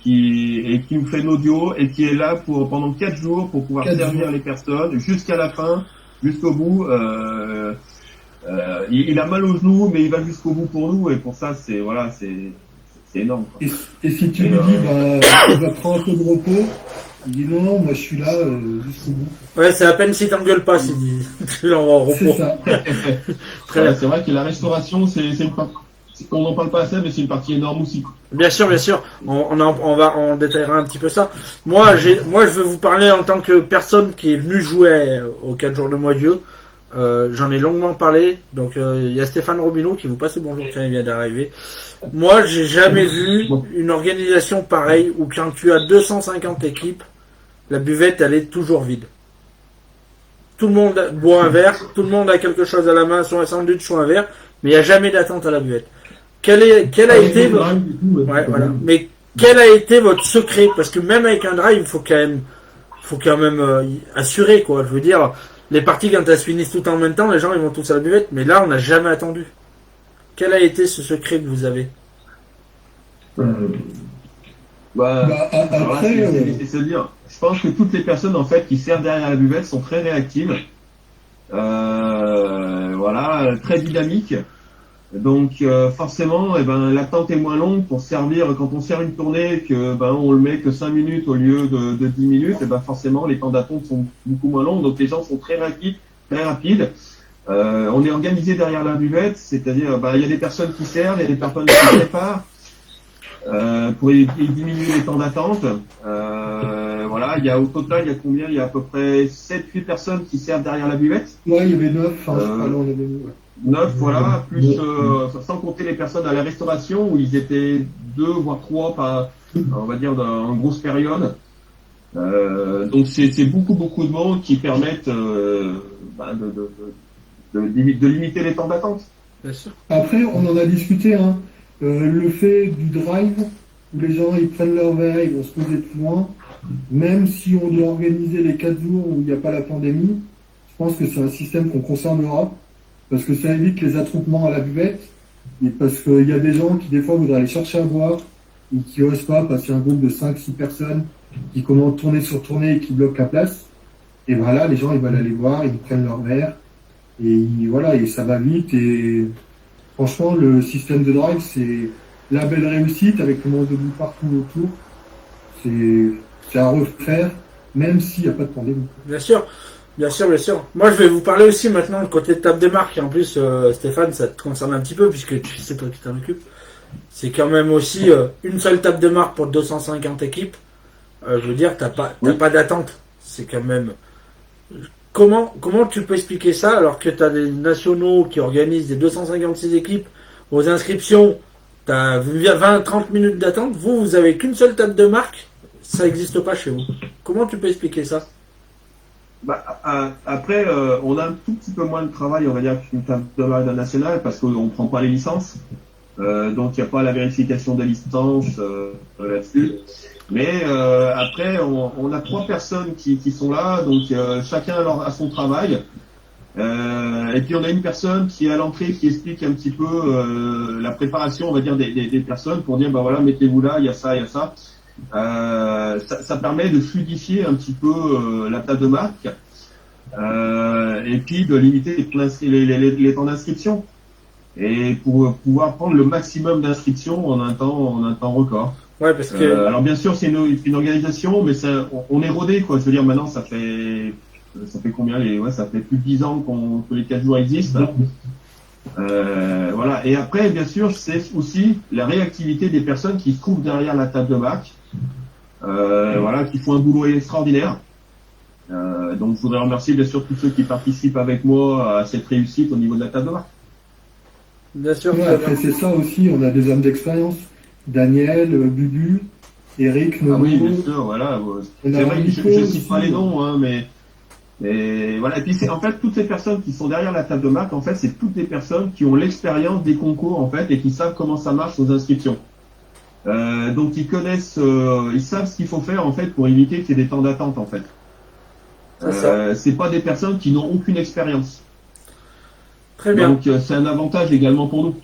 qui nous fait nos duos et qui est là pendant 4 jours pour pouvoir 4 servir jours. les personnes jusqu'à la fin, jusqu'au bout. Il a mal aux genoux, mais il va jusqu'au bout pour nous et pour ça, c'est énorme, quoi. Et si tu Et, lui dis, on va prendre un peu de repos, il dit non, moi je suis là jusqu'au bout. Ouais, c'est à peine si t'engueules pas, s'il dit. Tu l'envoies au C'est repos. ça. Très bien. C'est vrai que la restauration, c'est une partie, on n'en parle pas assez, mais c'est une partie énorme aussi, quoi. Bien sûr, bien sûr. On détaillera un petit peu ça. Moi, je vais vous parler en tant que personne qui est venue jouer aux 4 jours de mois Dieu. J'en ai longuement parlé. Donc, il y a Stéphane Robineau qui vous passe le bonjour, tiens, il vient d'arriver. Moi, j'ai jamais vu une organisation pareille où quand tu as 250 équipes, la buvette, elle est toujours vide. Tout le monde boit un verre, tout le monde a quelque chose à la main, soit un sandwich, soit un verre, mais il n'y a jamais d'attente à la buvette. Quel a été votre... Ouais, voilà. Mais quel a été votre secret? Parce que même avec un drive, il faut quand même assurer, quoi. Je veux dire, les parties, quand elles se finissent tout en même temps, les gens, ils vont tous à la buvette, mais là, on n'a jamais attendu. Quel a été ce secret que vous avez? Après, C'est dire, je pense que toutes les personnes en fait qui servent derrière la buvette sont très réactives, voilà, très dynamiques. Donc forcément, l'attente est moins longue pour servir. Quand on sert une tournée, que on le met que 5 minutes au lieu de 10 minutes, et forcément les temps d'attente sont beaucoup moins longs. Donc les gens sont très réactifs, très rapides. On est organisé derrière la buvette, c'est-à-dire il y a des personnes qui servent, il y a des personnes qui préparent. Pour diminuer les temps d'attente. Voilà, au total, il y a combien? Il y a à peu près 7-8 personnes qui servent derrière la buvette. ouais, il y avait 9, je crois, on avait mis, ouais. 9, voilà, plus sans compter les personnes à la restauration où ils étaient 2 voire 3 on va dire, dans une grosse période. Donc c'est beaucoup de monde qui permettent de limiter les temps d'attente. Bien sûr. Après, on en a discuté, hein. Le fait du drive, où les gens ils prennent leur verre, ils vont se poser plus loin, même si on doit organiser les 4 jours où il n'y a pas la pandémie, je pense que c'est un système qu'on conservera, parce que ça évite les attroupements à la buvette, et parce qu'il y a des gens qui des fois voudraient aller chercher à boire, et qui osent pas, parce qu'il y a un groupe de 5-6 personnes qui commencent tourner sur tourner et qui bloquent la place, et voilà, les gens ils veulent aller boire, ils prennent leur verre, et voilà, et ça va vite, et franchement, le système de drive, c'est la belle réussite avec le monde debout partout autour. C'est à refaire, même s'il n'y a pas de pandémie. Bien sûr. Bien sûr, bien sûr. Moi, je vais vous parler aussi maintenant du côté de table de marque. Et en plus, Stéphane, ça te concerne un petit peu, puisque c'est toi qui t'en occupes. C'est quand même aussi une seule table de marque pour 250 équipes. Je veux dire, t'as pas d'attente. C'est quand même... Comment tu peux expliquer ça alors que tu as des nationaux qui organisent des 256 équipes aux inscriptions, tu as 20-30 minutes d'attente, vous avez qu'une seule table de marque, ça n'existe pas chez vous. Comment tu peux expliquer ça? Après, on a un tout petit peu moins de travail, on va dire, qu'une table de marque nationale parce qu'on ne prend pas les licences. Donc il n'y a pas la vérification des licences là-dessus. Mais après, on a 3 personnes qui sont là, donc chacun a son travail. Et puis on a une personne qui est à l'entrée qui explique un petit peu la préparation, on va dire, des personnes pour dire, voilà, mettez-vous là, il y a ça, il y a ça. Ça permet de fluidifier un petit peu la table de marque et puis de limiter les temps d'inscription. Et pour pouvoir prendre le maximum d'inscriptions en un temps record. Ouais, parce que... alors bien sûr, c'est une organisation, mais on est rodé, quoi. Je veux dire, maintenant, ça fait combien ça fait plus de 10 ans que les 4 jours existent. Voilà. Et après, bien sûr, c'est aussi la réactivité des personnes qui se trouvent derrière la table de bac, voilà, qui font un boulot extraordinaire. Donc, je voudrais remercier bien sûr tous ceux qui participent avec moi à cette réussite au niveau de la table de bac. Bien sûr. Ouais, après, c'est ça aussi, on a des hommes d'expérience. Daniel, Bubu, Eric, Ah Nono. oui, bien sûr, voilà. C'est vrai que je ne cite pas les noms, hein, mais voilà. Et puis en fait, toutes ces personnes qui sont derrière la table de marque, en fait, c'est toutes les personnes qui ont l'expérience des concours, en fait, et qui savent comment ça marche aux inscriptions. Donc ils connaissent, ils savent ce qu'il faut faire, en fait, pour éviter qu'il y ait des temps d'attente, en fait. C'est pas des personnes qui n'ont aucune expérience. Très bien. Donc c'est un avantage également pour nous.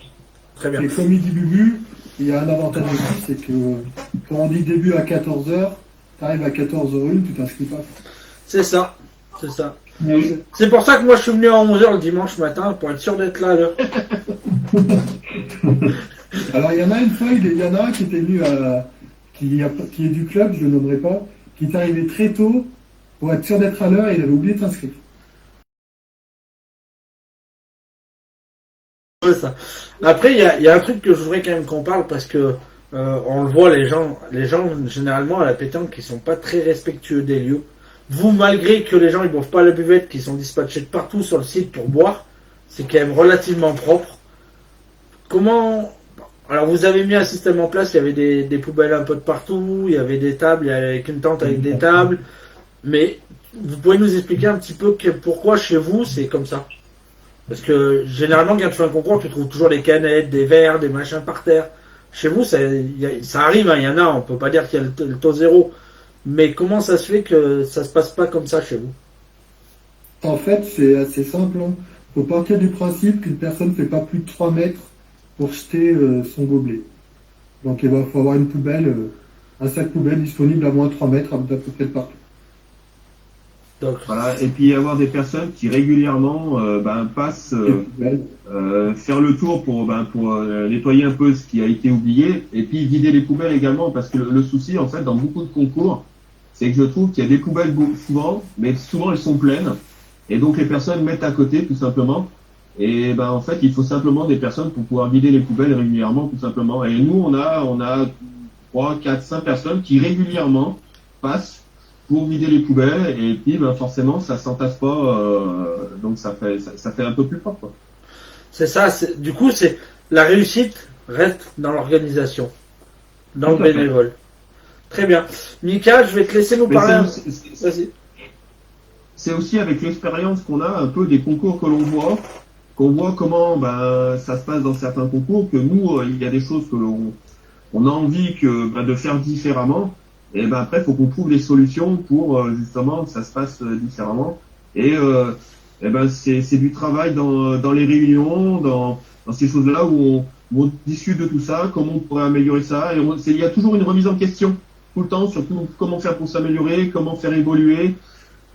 Très bien. Et comme il dit Bubu, il y a un avantage aussi, c'est que quand on dit début à 14h, tu arrives à 14h01, tu t'inscris pas. C'est ça. C'est ça. Oui. C'est pour ça que moi je suis venu à 11h le dimanche matin pour être sûr d'être là à l'heure. Alors il y en a une fois, il y en a un qui était venu qui est du club, je le nommerai pas, qui est arrivé très tôt pour être sûr d'être à l'heure et il avait oublié de s'inscrire. C'est ça. Après, il y a un truc que je voudrais quand même qu'on parle parce que on le voit, les gens généralement à la pétanque qui sont pas très respectueux des lieux. Vous, malgré que les gens ils boivent pas à la buvette, qui sont dispatchés de partout sur le site pour boire, c'est quand même relativement propre. Comment... Alors vous avez mis un système en place, il y avait des poubelles un peu de partout, il y avait des tables, il y avait une tente avec des tables, mais vous pouvez nous expliquer un petit peu pourquoi chez vous c'est comme ça? Parce que généralement quand tu fais un concours, tu trouves toujours des canettes, des verres, des machins par terre. Chez vous, ça arrive, hein, il y en a, on peut pas dire qu'il y a le taux zéro. Mais comment ça se fait que ça se passe pas comme ça chez vous? En fait, c'est assez simple. Il faut partir du principe qu'une personne ne fait pas plus de 3 mètres pour jeter son gobelet. Donc il faut avoir une poubelle, un sac poubelle disponible à moins de 3 mètres à peu près partout. Donc, Voilà. Et puis avoir des personnes qui régulièrement passent faire le tour pour nettoyer un peu ce qui a été oublié et puis vider les poubelles également parce que le souci en fait dans beaucoup de concours c'est que je trouve qu'il y a des poubelles souvent mais souvent elles sont pleines et donc les personnes mettent à côté tout simplement et en fait il faut simplement des personnes pour pouvoir vider les poubelles régulièrement tout simplement et nous on a 3, 4, 5 personnes qui régulièrement passent pour vider les poubelles et puis forcément ça s'entasse pas donc ça fait un peu plus propre quoi. c'est ça, du coup, c'est la réussite reste dans l'organisation, dans Tout le à fait. bénévole. Très bien. Mika, je vais te laisser nous Mais parler. c'est Vas-y. c'est aussi avec l'expérience qu'on a un peu des concours que l'on voit, qu'on voit comment ça se passe dans certains concours, que nous, il y a des choses que on a envie de faire différemment, et après, il faut qu'on trouve des solutions pour justement que ça se passe différemment. Et c'est du travail dans les réunions, dans ces choses-là où on discute de tout ça, comment on pourrait améliorer ça, et il y a toujours une remise en question tout le temps, surtout comment faire pour s'améliorer, comment faire évoluer.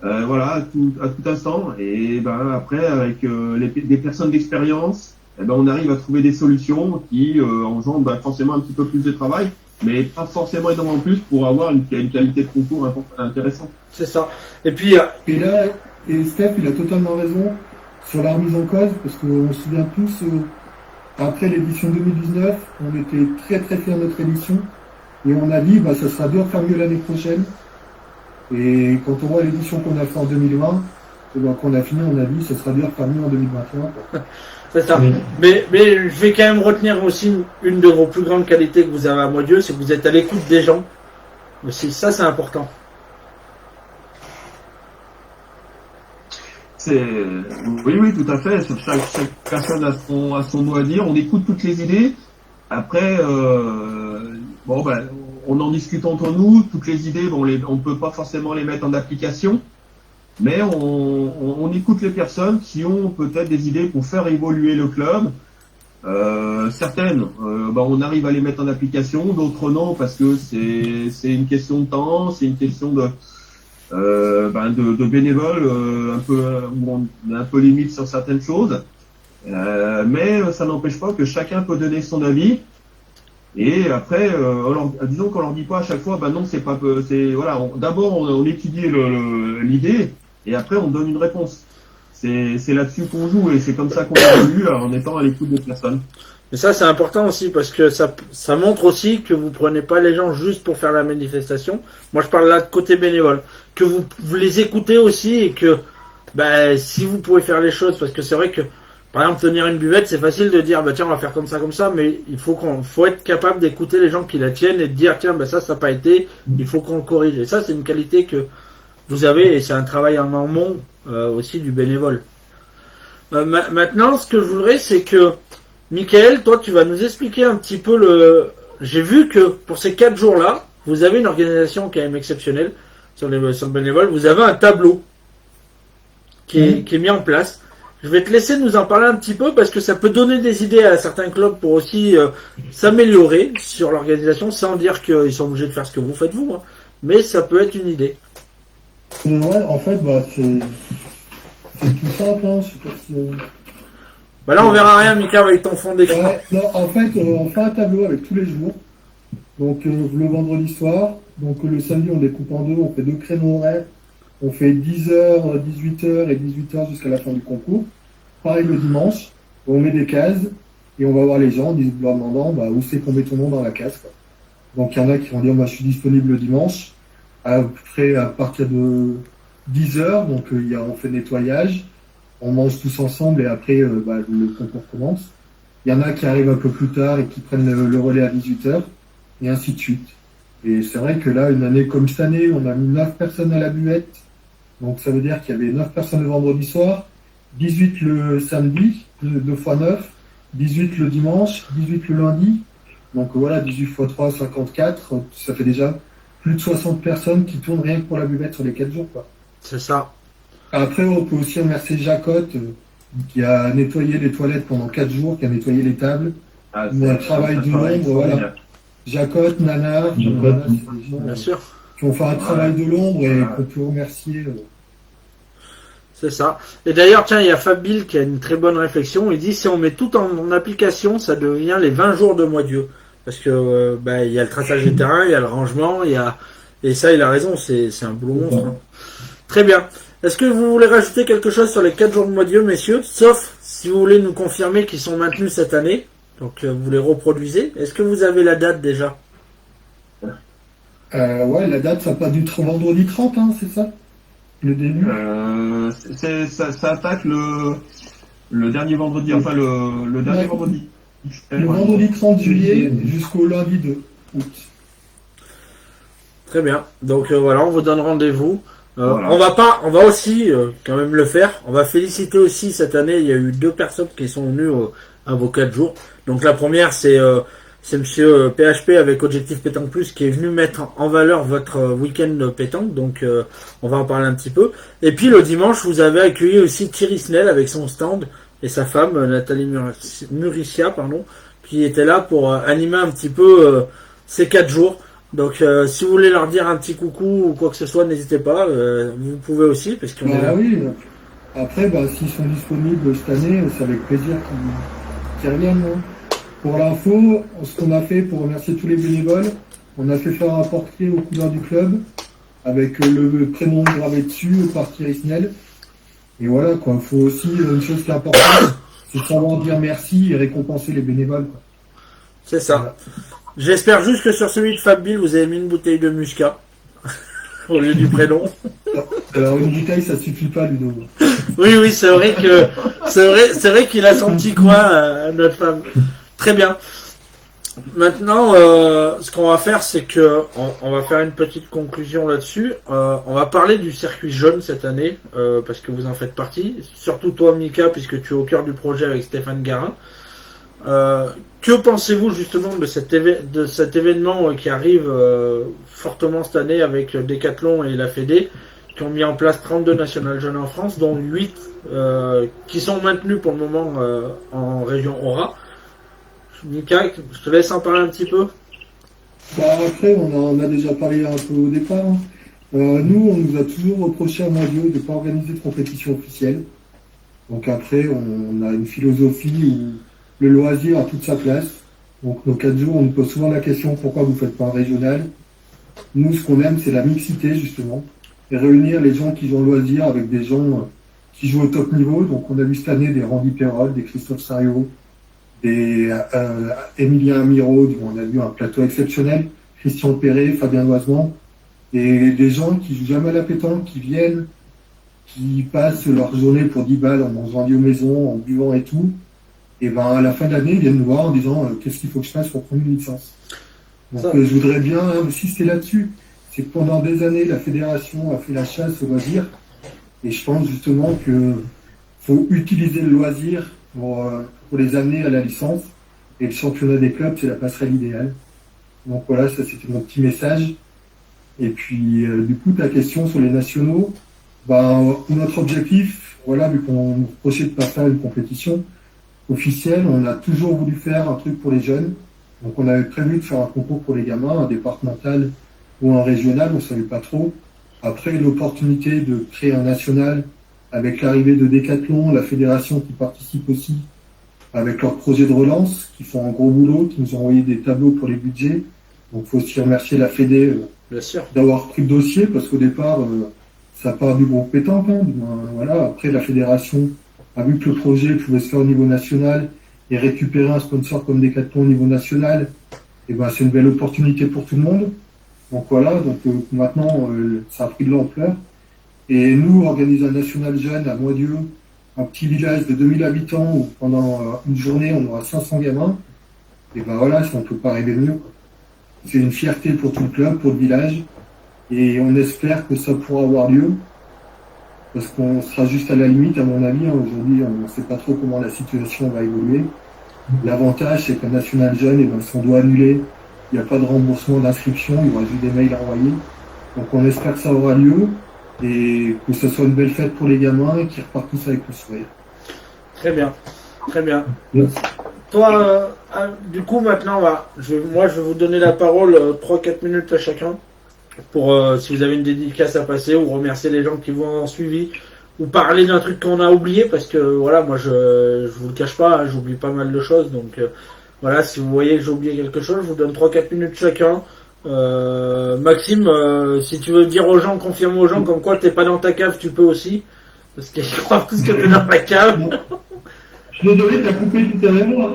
Voilà, à tout instant. Et après, avec des personnes d'expérience, on arrive à trouver des solutions qui engendrent forcément un petit peu plus de travail, mais pas forcément énormément plus pour avoir une qualité de concours intéressante. C'est ça. Et puis, Et là, Steph, il a totalement raison sur la remise en cause, parce qu'on se souvient tous, après l'édition 2019, on était très très fiers de notre édition, et on a dit, ça sera dur de faire mieux l'année prochaine. Et quand on voit l'édition qu'on a fait en 2020, qu'on a fini, on a dit, ce sera dur de faire mieux en 2021. Quoi. c'est ça. Oui. Mais je vais quand même retenir aussi une de vos plus grandes qualités que vous avez à Moitié, c'est que vous êtes à l'écoute des gens. Aussi, ça, c'est important. Oui, tout à fait. Chaque personne a son mot à dire. On écoute toutes les idées. Après, on en discute entre nous. Toutes les idées, on peut pas forcément les mettre en application, mais on écoute les personnes qui ont peut-être des idées pour faire évoluer le club. Certaines, on arrive à les mettre en application, d'autres non, parce que c'est une question de temps, c'est une question de bénévoles, où on est un peu limite sur certaines choses. Mais ça n'empêche pas que chacun peut donner son avis. Et après, disons qu'on leur dit pas à chaque fois, non, c'est pas, c'est voilà. D'abord, on étudie l'idée et après on donne une réponse. c'est là-dessus qu'on joue et c'est comme ça qu'on évolue en étant à l'écoute des personnes. Mais ça, c'est important aussi parce que ça montre aussi que vous prenez pas les gens juste pour faire la manifestation. Moi, je parle là de côté bénévole. Que vous les écoutez aussi et que, si vous pouvez faire les choses, parce que c'est vrai que, par exemple, tenir une buvette, c'est facile de dire, tiens, on va faire comme ça, mais il faut être capable d'écouter les gens qui la tiennent et de dire, tiens, ça n'a pas été, il faut qu'on le corrige. Et ça, c'est une qualité que vous avez et c'est un travail en amont, aussi du bénévole. Maintenant, ce que je voudrais, c'est que, Michael, toi, tu vas nous expliquer un petit peu J'ai vu que pour ces 4 jours-là, vous avez une organisation quand même exceptionnelle sur le bénévole. Vous avez un tableau qui est mis en place. Je vais te laisser nous en parler un petit peu parce que ça peut donner des idées à certains clubs pour aussi s'améliorer sur l'organisation sans dire qu'ils sont obligés de faire ce que vous faites vous. Hein. Mais ça peut être une idée. Ouais, en fait, c'est tout simple. Hein. Là, on verra rien, Mika, avec ton fond d'écran. Ouais, non, en fait, on fait un tableau avec tous les jours. Donc, le vendredi soir. Donc, le samedi, on découpe en deux. On fait 2 créneaux horaires. On fait 10h, 18h et 18h jusqu'à la fin du concours. Pareil le dimanche. On met des cases et on va voir les gens en leur demandant où c'est qu'on met ton nom dans la case. Quoi. Donc, il y en a qui vont dire je suis disponible le dimanche. Après, à partir de 10h, donc on fait nettoyage. On mange tous ensemble et après le concours commence. Il y en a qui arrivent un peu plus tard et qui prennent le relais à 18h et ainsi de suite. Et c'est vrai que là, une année comme cette année, on a mis 9 personnes à la buvette. Donc ça veut dire qu'il y avait 9 personnes le vendredi soir, 18 le samedi, 2 x 9, 18 le dimanche, 18 le lundi. Donc voilà, 18 x 3, 54. Ça fait déjà plus de 60 personnes qui tournent rien que pour la buvette sur les 4 jours. Quoi. C'est ça. Après, on peut aussi remercier Jacotte, qui a nettoyé les toilettes pendant 4 jours, qui a nettoyé les tables. Un travail de l'ombre, voilà. Jacotte, Nana, c'est des gens Bien sûr. qui ont fait un travail de l'ombre et qu'on peut remercier. C'est ça. Et d'ailleurs, tiens, il y a Fabil qui a une très bonne réflexion. Il dit si on met tout en application, ça devient les 20 jours de mois Dieu. Parce que il y a le traçage des terrains, il y a le rangement, et ça, il a raison, c'est un boulot monstre. Hein. Très bien. Est-ce que vous voulez rajouter quelque chose sur les 4 jours de mois Dieu, messieurs? Sauf si vous voulez nous confirmer qu'ils sont maintenus cette année. Donc vous les reproduisez. Est-ce que vous avez la date déjà? Ouais, la date, ça pas du vendredi 30, hein, c'est ça? Le début? Ça attaque le dernier vendredi, enfin le dernier vendredi. Le vendredi 30 juillet jusqu'au lundi 2 août. Très bien. Donc voilà, on vous donne rendez-vous. Voilà. On va aussi quand même le faire. On va féliciter aussi cette année. Il y a eu 2 personnes qui sont venues à vos 4 jours. Donc la première, c'est Monsieur PHP avec Objectif Pétanque Plus qui est venu mettre en valeur votre week-end pétanque. Donc on va en parler un petit peu. Et puis le dimanche, vous avez accueilli aussi Thierry Snell avec son stand et sa femme Nathalie Muricia, qui était là pour animer un petit peu ces 4 jours. Donc si vous voulez leur dire un petit coucou ou quoi que ce soit, n'hésitez pas, vous pouvez aussi parce qu'on est là. Oui. Après, s'ils sont disponibles cette année, c'est avec plaisir qu'ils reviennent. Hein. Pour l'info, ce qu'on a fait pour remercier tous les bénévoles, on a fait faire un portrait aux couleurs du club avec le prénom gravé dessus par Thierry Snell. Et voilà quoi, il faut aussi une chose qui est importante, c'est savoir dire merci et récompenser les bénévoles. Quoi. C'est ça. Voilà. J'espère juste que sur celui de Fabil, vous avez mis une bouteille de muscat au lieu du prénom. Alors une bouteille, ça suffit pas, Ludo. Oui, c'est vrai qu'il a son petit coin, notre femme. Très bien. Maintenant, ce qu'on va faire, c'est que on va faire une petite conclusion là-dessus. On va parler du circuit jeune cette année, parce que vous en faites partie. Surtout toi, Mika, puisque tu es au cœur du projet avec Stéphane Garin. Que pensez-vous justement de cet événement qui arrive fortement cette année avec Decathlon et la Fédé qui ont mis en place 32 nationales jeunes en France, dont 8 qui sont maintenus pour le moment en région Aura. Mika, je te laisse en parler un petit peu. Après, on a déjà parlé un peu au départ. Hein. Nous, on nous a toujours reproché à Moidio de ne pas organiser de compétition officielle. Donc après, on a une philosophie où le loisir a toute sa place. Donc nos 4 jours, on nous pose souvent la question pourquoi vous ne faites pas un régional. Nous, ce qu'on aime, c'est la mixité justement. Et réunir les gens qui ont le loisir avec des gens qui jouent au top niveau. Donc on a vu cette année des Randy Perrol, des Christophe Sario, des Emilien Amiro, on a vu un plateau exceptionnel, Christian Perret, Fabien Loisement, et des gens qui jouent jamais à la pétanque, qui viennent, qui passent leur journée pour 10 balles en mangeant lieu maison, en buvant et tout, et ben à la fin de l'année, ils viennent nous voir en disant qu'est-ce qu'il faut que je fasse pour prendre une licence. Donc je voudrais bien insister là-dessus. C'est que pendant des années, la fédération a fait la chasse au loisir, et je pense justement que faut utiliser le loisir pour les amener à la licence, et le championnat des clubs, c'est la passerelle idéale. Donc voilà, ça c'était mon petit message. Et puis du coup, ta question sur les nationaux, notre objectif, voilà, vu qu'on nous reprochait de ne pas faire une compétition officielle, on a toujours voulu faire un truc pour les jeunes. Donc on avait prévu de faire un concours pour les gamins, un départemental ou un régional, on ne savait pas trop. Après, l'opportunité de créer un national avec l'arrivée de Decathlon, la fédération qui participe aussi avec leur projet de relance, qui font un gros boulot, qui nous ont envoyé des tableaux pour les budgets. Donc il faut aussi remercier la Fédé Bien sûr. d'avoir pris le dossier, parce qu'au départ, ça part du groupe pétanque. Voilà. Après, la fédération a vu que le projet pouvait se faire au niveau national et récupérer un sponsor comme Decathlon au niveau national. Et ben, c'est une belle opportunité pour tout le monde. Donc voilà, donc maintenant, ça a pris de l'ampleur. Et nous, organiser un national jeune à Moitié, un petit village de 2000 habitants où pendant une journée, on aura 500 gamins, et ben voilà, ça, on ne peut pas rêver mieux. C'est une fierté pour tout le club, pour le village, et on espère que ça pourra avoir lieu, parce qu'on sera juste à la limite, à mon avis. Aujourd'hui, on ne sait pas trop comment la situation va évoluer. L'avantage, c'est qu'un national jeune, et ben, si on doit annuler, il n'y a pas de remboursement d'inscription, il y aura juste des mails à envoyer. Donc on espère que ça aura lieu, et que ce soit une belle fête pour les gamins et qu'ils repartent tous avec le sourire. Très bien, très bien. Merci. Toi, du coup, maintenant, je vais vous donner la parole 3-4 minutes à chacun pour si vous avez une dédicace à passer ou remercier les gens qui vous ont suivi ou parler d'un truc qu'on a oublié, parce que voilà, moi je vous le cache pas, j'oublie pas mal de choses, donc voilà, si vous voyez que j'ai oublié quelque chose, je vous donne 3-4 minutes chacun. Maxime, si tu veux dire aux gens, confirme aux gens comme quoi t'es pas dans ta cave, tu peux aussi, parce qu'ils croient tous que t'es dans ta cave. Je suis désolé, t'as coupé tout à l'heure.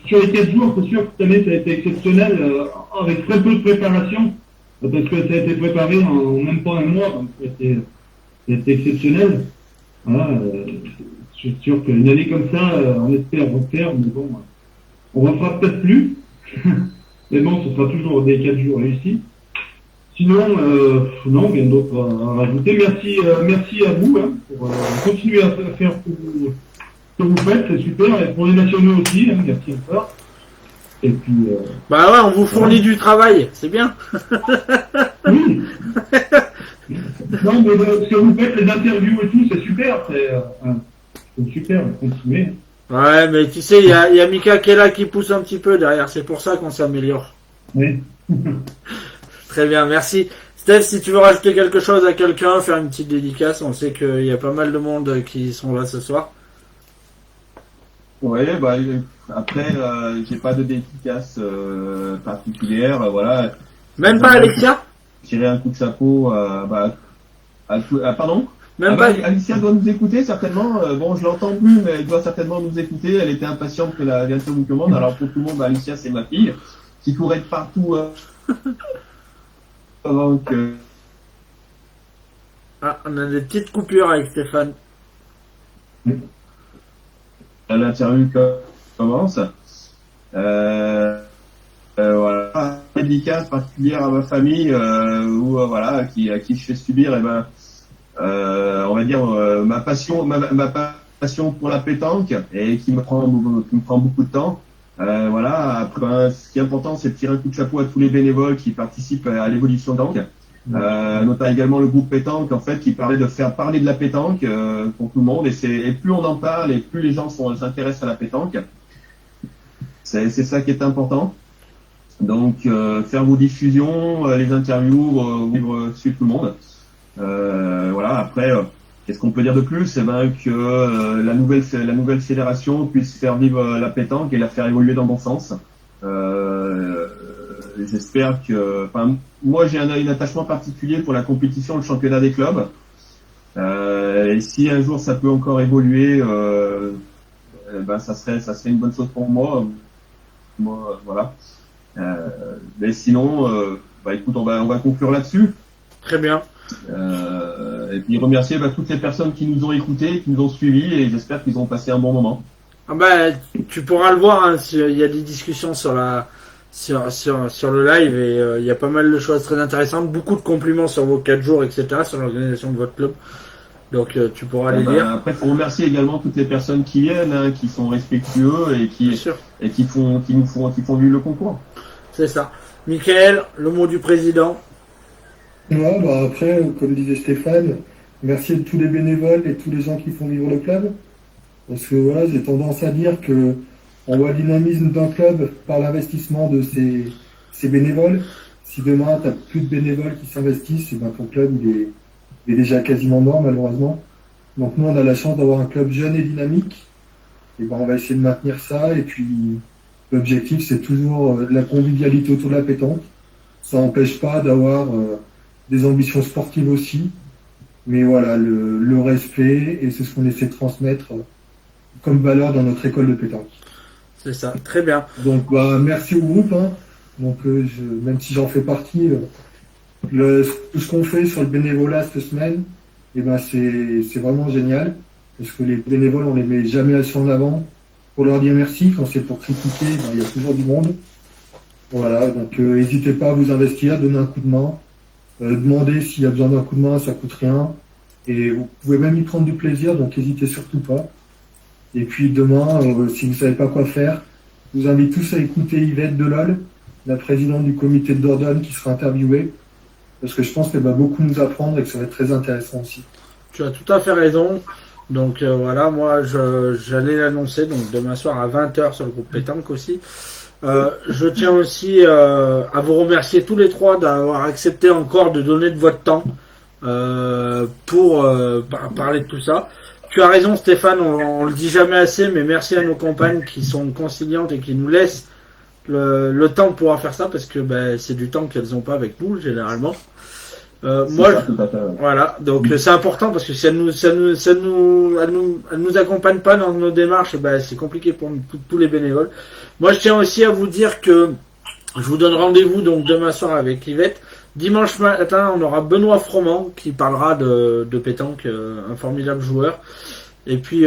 Sur les 4 jours, c'est sûr que cette année, ça a été exceptionnel, avec très peu de préparation, parce que ça a été préparé en même pas un mois, donc c'était exceptionnel. Voilà, je suis sûr qu'une année comme ça, on espère refaire, mais bon, on refera peut-être plus. Mais bon, ce sera toujours des 4 jours réussis. Sinon, non, rien d'autre à rajouter. Merci à vous pour continuer à faire ce que vous faites, c'est super. Et pour les nationaux aussi, merci encore. Et puis. Bah ouais, on vous fournit du travail, c'est bien. Oui. Non, mais ce que vous faites, les interviews et tout, c'est super. C'est super, continuez. Ouais, mais tu sais, il y a Mika qui est là qui pousse un petit peu derrière, c'est pour ça qu'on s'améliore. Oui. Très bien, merci. Steph, si tu veux rajouter quelque chose à quelqu'un, faire une petite dédicace, on sait qu'il y a pas mal de monde qui sont là ce soir. Ouais, après, j'ai pas de dédicace particulière, voilà. Même pas Alexia? Tirer un coup de chapeau pardon? Même pas. Alicia doit nous écouter certainement. Bon, je l'entends plus, mais elle doit certainement nous écouter. Elle était impatiente que la bientôt vous commande. Alors pour tout le monde, Alicia c'est ma fille qui courait de partout avant que. Ah, on a des petites coupures avec Stéphane. L'interview commence. Voilà, dédicace particulière à ma famille voilà, à qui je fais subir on va dire ma passion pour la pétanque et qui me prend beaucoup de temps. Voilà. Après, ce qui est important, c'est de tirer un coup de chapeau à tous les bénévoles qui participent à l'évolution de pétanque. Notamment également le groupe pétanque, en fait, qui permet de faire parler de la pétanque pour tout le monde. Et plus on en parle, et plus les gens s'intéressent à la pétanque. C'est ça qui est important. Donc, faire vos diffusions, les interviews, vivre sur tout le monde. Voilà. Après, qu'est-ce qu'on peut dire de plus? C'est que la nouvelle fédération puisse faire vivre la pétanque et la faire évoluer dans le bon sens. J'espère que, moi j'ai un attachement particulier pour la compétition, le championnat des clubs. Et si un jour ça peut encore évoluer, ben ça serait une bonne chose pour moi. Moi, voilà. Mais sinon, bah écoute, on va conclure là-dessus. Très bien. Et puis remercier toutes les personnes qui nous ont écoutés, qui nous ont suivis, et j'espère qu'ils ont passé un bon moment. Ah bah, tu pourras le voir, hein, il y a des discussions sur le live et il y a pas mal de choses très intéressantes, beaucoup de compliments sur vos 4 jours, etc., sur l'organisation de votre club. Donc tu pourras les lire. Après, faut remercier également toutes les personnes qui viennent, hein, qui sont respectueux et qui font vivre le concours. C'est ça. Michael, le mot du président. Ouais, bah après, comme disait Stéphane, merci à tous les bénévoles et tous les gens qui font vivre le club. Parce que voilà, j'ai tendance à dire que on voit le dynamisme d'un club par l'investissement de ses bénévoles. Si demain, tu n'as plus de bénévoles qui s'investissent, ben, ton club il est déjà quasiment mort, malheureusement. Donc nous, on a la chance d'avoir un club jeune et dynamique. Et ben, on va essayer de maintenir ça. Et puis, l'objectif, c'est toujours la convivialité autour de la pétanque. Ça n'empêche pas d'avoir des ambitions sportives aussi. Mais voilà, le respect, et c'est ce qu'on essaie de transmettre comme valeur dans notre école de pétanque. C'est ça, très bien. Donc bah, merci au groupe. Hein. Donc même si j'en fais partie, tout ce qu'on fait sur le bénévolat cette semaine, et ben c'est vraiment génial. Parce que les bénévoles, on les met jamais assez en avant pour leur dire merci. Quand c'est pour critiquer, ben, il y a toujours du monde. Voilà, donc n'hésitez pas à vous investir, donner un coup de main. Demandez s'il y a besoin d'un coup de main, ça coûte rien. Et vous pouvez même y prendre du plaisir, donc n'hésitez surtout pas. Et puis demain, si vous savez pas quoi faire, je vous invite tous à écouter Yvette Delol, la présidente du comité de Dordogne, qui sera interviewée, parce que je pense qu'elle va beaucoup nous apprendre et que ça va être très intéressant aussi. Tu as tout à fait raison. Donc voilà, moi j'allais l'annoncer donc demain soir à 20h sur le groupe Pétanque aussi. Je tiens aussi à vous remercier tous les trois d'avoir accepté encore de donner de votre temps pour parler de tout ça. Tu as raison Stéphane, on le dit jamais assez, mais merci à nos compagnes qui sont conciliantes et qui nous laissent le temps de pouvoir faire ça, parce que c'est du temps qu'elles n'ont pas avec nous généralement. Voilà, donc c'est important parce que si elles nous accompagnent pas dans nos démarches, c'est compliqué pour tous les bénévoles. Moi, je tiens aussi à vous dire que je vous donne rendez-vous donc demain soir avec Yvette. Dimanche matin, on aura Benoît Froment qui parlera de pétanque, un formidable joueur. Et puis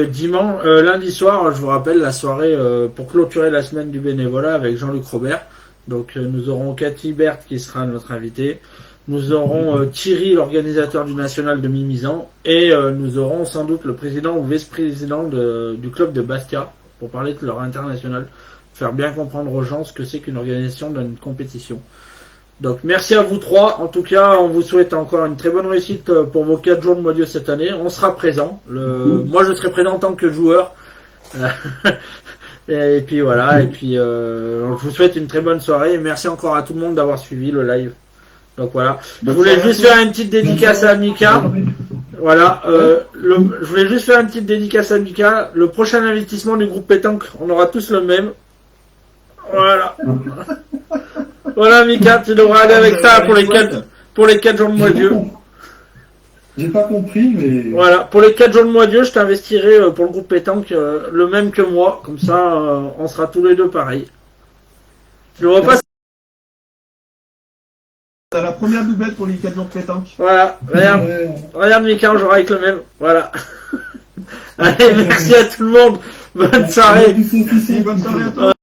lundi soir, je vous rappelle la soirée pour clôturer la semaine du bénévolat avec Jean-Luc Robert. Donc nous aurons Cathy Berthe qui sera notre invitée. Nous aurons Thierry, l'organisateur du National de Mimizan, et nous aurons sans doute le président ou vice-président du club de Bastia pour parler de leur international, faire bien comprendre aux gens ce que c'est qu'une organisation d'une compétition. Donc merci à vous trois. En tout cas, on vous souhaite encore une très bonne réussite pour vos 4 jours de mois cette année. On sera présent. Moi, je serai présent en tant que joueur. Et puis voilà. Et puis, je vous souhaite une très bonne soirée. Et merci encore à tout le monde d'avoir suivi le live. Donc voilà. Je voulais juste faire une petite dédicace à Mika. Voilà. Je voulais juste faire une petite dédicace à Mika. Le prochain investissement du groupe Pétanque, on aura tous le même. Voilà. Voilà Mika, tu devras aller avec ça pour les 4 jours de mois de Dieu. J'ai pas compris, mais... Voilà, pour les 4 jours de mois de Dieu, je t'investirai pour le groupe Pétanque le même que moi. Comme ça, on sera tous les deux pareils. Je vois pas... T'as la première doublette pour les 4 jours de pétanque. Voilà, regarde Mika, on jouera avec le même. Voilà. Allez, merci à tout le monde. Bonne soirée. Bonne soirée à toi.